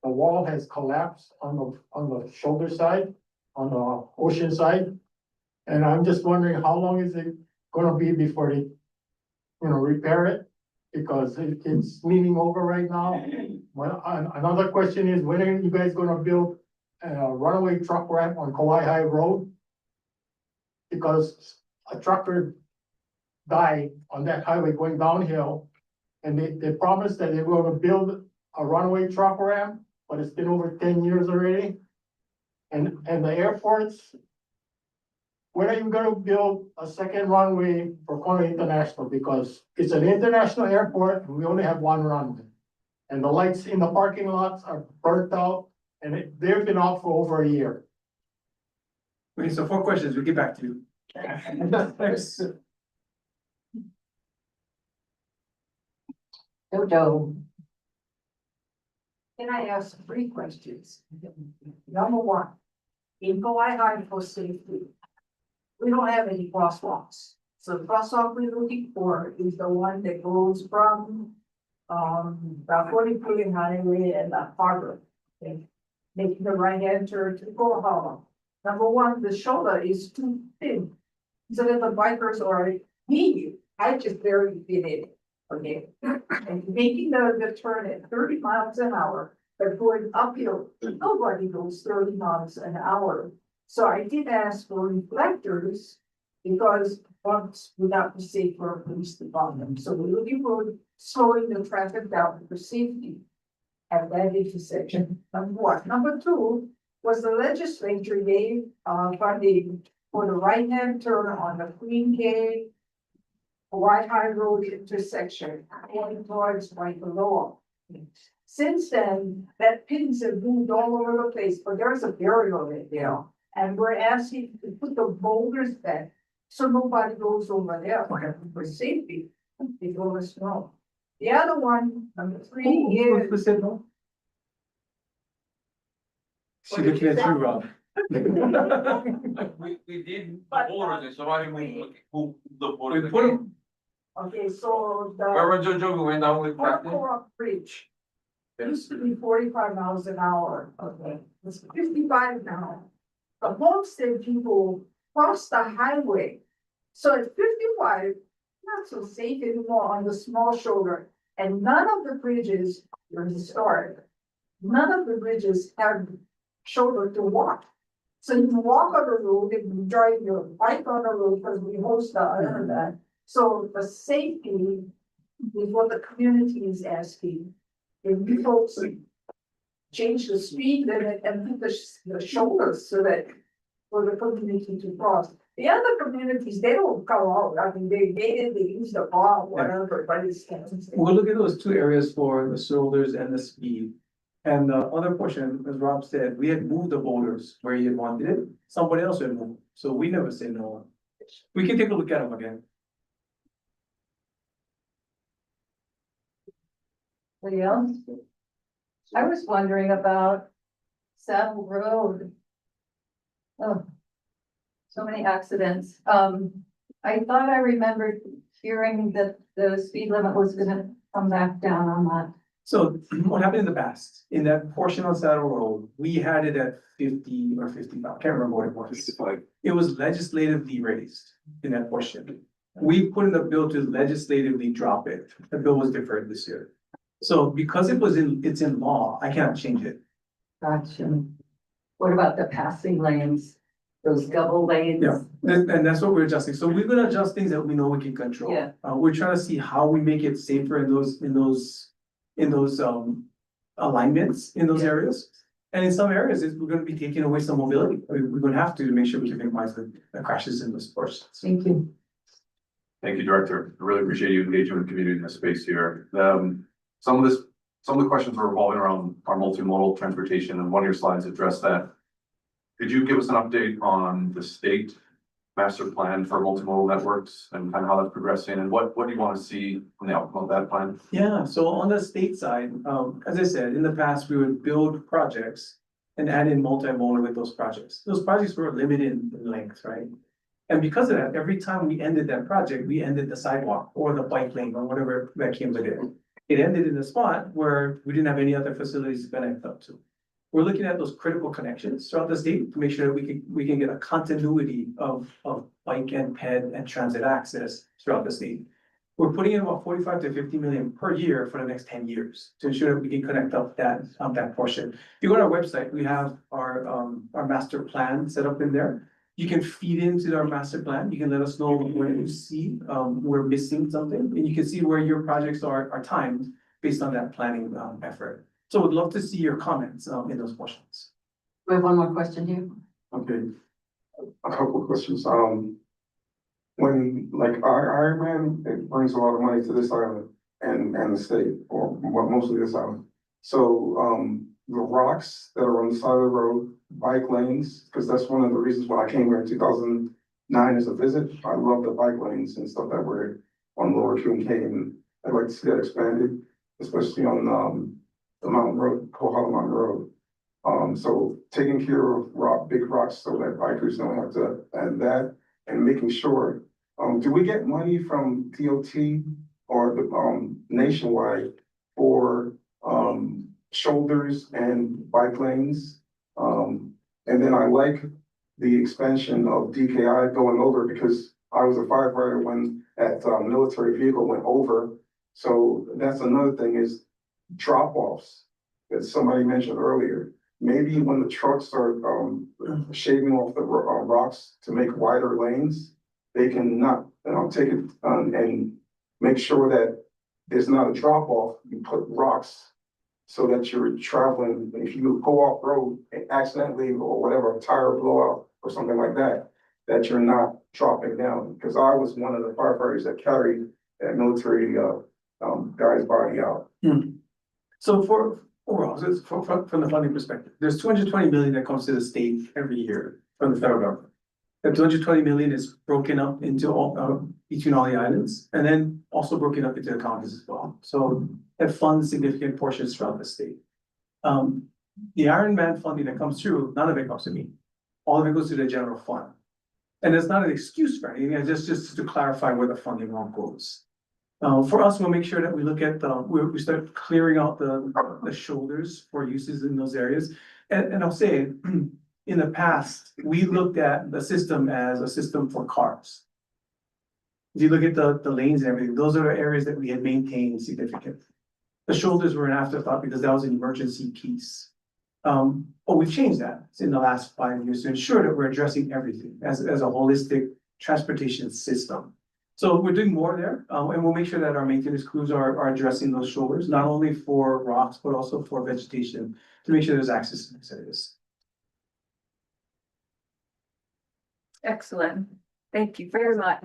The wall has collapsed on the shoulder side, on the ocean side. And I'm just wondering, how long is it gonna be before they, repair it? Because it's leaning over right now. Well, another question is, when are you guys gonna build a runaway truck ramp on Kauai High Road? Because a trucker died on that highway going downhill. And they promised that they were gonna build a runaway truck ramp, but it's been over 10 years already. And the airports, when are you gonna build a second runway for Kona International? Because it's an international airport and we only have one runway. And the lights in the parking lots are burnt out, and they've been out for over a year. Okay, so 4 questions, we'll get back to you. Jojo. Can I ask 3 questions? Number 1, in Kauai High for safety, we don't have any crosswalks. So the crosswalk we're looking for is the one that goes from about 43 Highway and the harbor. Okay? Making the right hand turn to Kohala. Number 1, the shoulder is too thin. So that the bikers are me, I just barely fit in. Okay, and making the turn at 30 miles an hour, but going uphill, nobody goes 30 miles an hour. So I did ask for reflectors, because once without the safe for a police department. So we're looking for slowing the traffic down for safety at that intersection. Number 1. Number 2 was the legislature gave funding for the right-hand turn on the Queen K White High Road intersection, going towards Waikoloa. Since then, that pins have moved all over the place, but there's a burial in there. And we're asking to put the boulders back So nobody goes over there for safety, they go with snow. The other one, number 3 Who is. said no? She's looking at you, Rob. We did But, borders, so I didn't move the borders. We put them, Okay, so the. Remember Jojo, we went down with Captain? Waimea Bridge. Used to be 45 miles an hour, okay, it's 55 now. The homestead people cross the highway. So at 55, not so safe anymore on the small shoulder. And none of the bridges are historic. None of the bridges have shoulder to walk. So you can walk on the road and you drive your bike on the road because we host the other that. So the safety is what the community is asking. If you folks change the speed limit and put the shoulders so that for the community to cross. The other communities, they don't come out, I mean, they use the bar, whatever, but it's. we'll look at those two areas for the shoulders and the speed. And the other portion, as Rob said, we had moved the boulders where he had wanted it, somebody else had moved, so we never say no. We can take a look at them again. Anybody else? I was wondering about Saddle Road. Oh, so many accidents. I thought I remembered hearing that the speed limit was gonna come back down on that. So what happened in the past, in that portion of Saddle Road, we had it at 50 or 55, can't remember what it was. 55. It was legislatively raised in that portion. We put in the bill to legislatively drop it. The bill was deferred this year. So because it's in law, I cannot change it. Gotcha. What about the passing lanes? Those double lanes? Yeah, and that's what we're adjusting. So we're gonna adjust things that we know we can control. Yeah. We're trying to see how we make it safer in those alignments in those areas. And in some areas, we're gonna be taking away some mobility. We're gonna have to make sure we can minimize the crashes in those portions. Thank you. Thank you, Director. I really appreciate you engaging with the community in this space here. Some of the questions are revolving around our multimodal transportation, and one of your slides addressed that. Could you give us an update on the state master plan for multimodal networks and kind of how that's progressing, and what do you want to see from the outcome of that plan? Yeah, so on the state side, as I said, in the past, we would build projects and add in multimodal with those projects. Those projects were limited in length, right? And because of that, every time we ended that project, we ended the sidewalk or the bike lane or whatever that came with it. It ended in a spot where we didn't have any other facilities to connect up to. We're looking at those critical connections throughout the state to make sure that we can get a continuity of bike and ped and transit access throughout the state. We're putting in about 45 to 50 million per year for the next 10 years to ensure that we can connect up that portion. If you go to our website, we have our master plan set up in there. You can feed into our master plan. You can let us know where you see we're missing something, and you can see where your projects are timed based on that planning effort. So we'd love to see your comments in those portions. We have one more question here. Okay, a couple of questions. When like our Ironman, it brings a lot of money to this island and the state, or mostly this island. So the rocks that are on the side of the road, bike lanes, because that's one of the reasons why I came here in 2009 as a visit. I love the bike lanes and stuff that were on Lower King and I'd like to see that expanded, especially on the mountain road, Kohala Mountain Road. So taking care of big rocks so that bikers don't have to add that, and making sure, do we get money from DOT or the nationwide for shoulders and bike lanes? And then I like the expansion of DKI going over, because I was a firefighter when that military vehicle went over. So that's another thing, is drop-offs that somebody mentioned earlier. Maybe when the trucks are shaving off the rocks to make wider lanes, they can not take it and make sure that there's not a drop-off. You put rocks so that you're traveling. If you go off road accidentally or whatever, a tire blowout or something like that, that you're not dropping down. Because I was one of the firefighters that carried that military guy's body out. So from the funding perspective, there's 220 million that comes to the state every year from the federal government. That 220 million is broken up into all, between all the islands, and then also broken up into the counties as well. So it funds significant portions throughout the state. The Iron Man funding that comes through, none of it comes to me. All of it goes to the general fund. And it's not an excuse for anything, it's just to clarify where the funding all goes. For us, we'll make sure that we look at we start clearing out the shoulders for uses in those areas. And I'll say, in the past, we looked at the system as a system for cars. If you look at the lanes and everything, those are the areas that we had maintained significantly. The shoulders were an afterthought because that was an emergency piece. But we've changed that in the last 5 years to ensure that we're addressing everything as a holistic transportation system. So we're doing more there, and we'll make sure that our maintenance crews are addressing those shoulders, not only for rocks, but also for vegetation, to make sure there's access to these areas. Excellent. Thank you very much.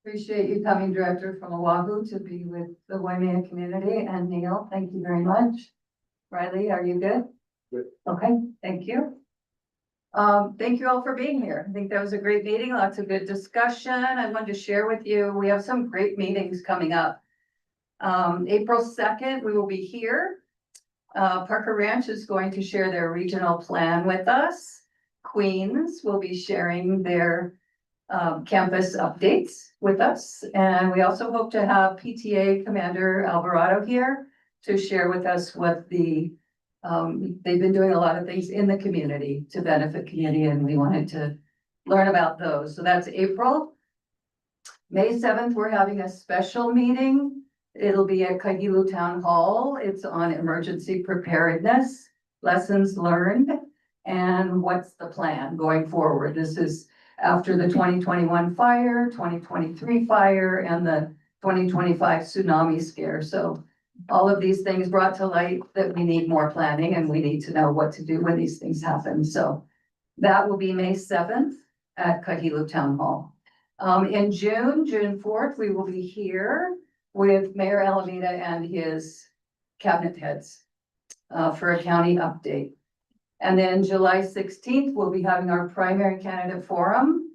Appreciate you coming, Director from Oahu, to be with the Waimea community, and Neil, thank you very much. Riley, are you good? Good. Okay, thank you. Thank you all for being here. I think that was a great meeting, lots of good discussion. I wanted to share with you, we have some great meetings coming up. April 2nd, we will be here. Parker Ranch is going to share their regional plan with us. Queens will be sharing their campus updates with us. And we also hope to have PTA Commander Alvarado here to share with us what they've been doing a lot of things in the community to benefit community, and we wanted to learn about those. So that's April. May 7th, we're having a special meeting. It'll be at Kahilo Town Hall. It's on emergency preparedness, lessons learned, and what's the plan going forward. This is after the 2021 fire, 2023 fire, and the 2025 tsunami scare. So all of these things brought to light that we need more planning and we need to know what to do when these things happen. So that will be May 7th at Kahilo Town Hall. In June 4th, we will be here with Mayor Alameda and his cabinet heads for a county update. And then July 16th, we'll be having our primary candidate forum.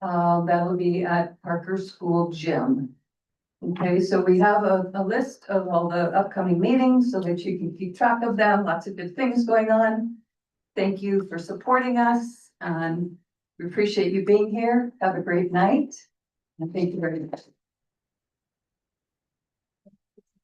That'll be at Parker School Gym. Okay, so we have a list of all the upcoming meetings so that you can keep track of them. Lots of good things going on. Thank you for supporting us, and we appreciate you being here. Have a great night, and thank you very much.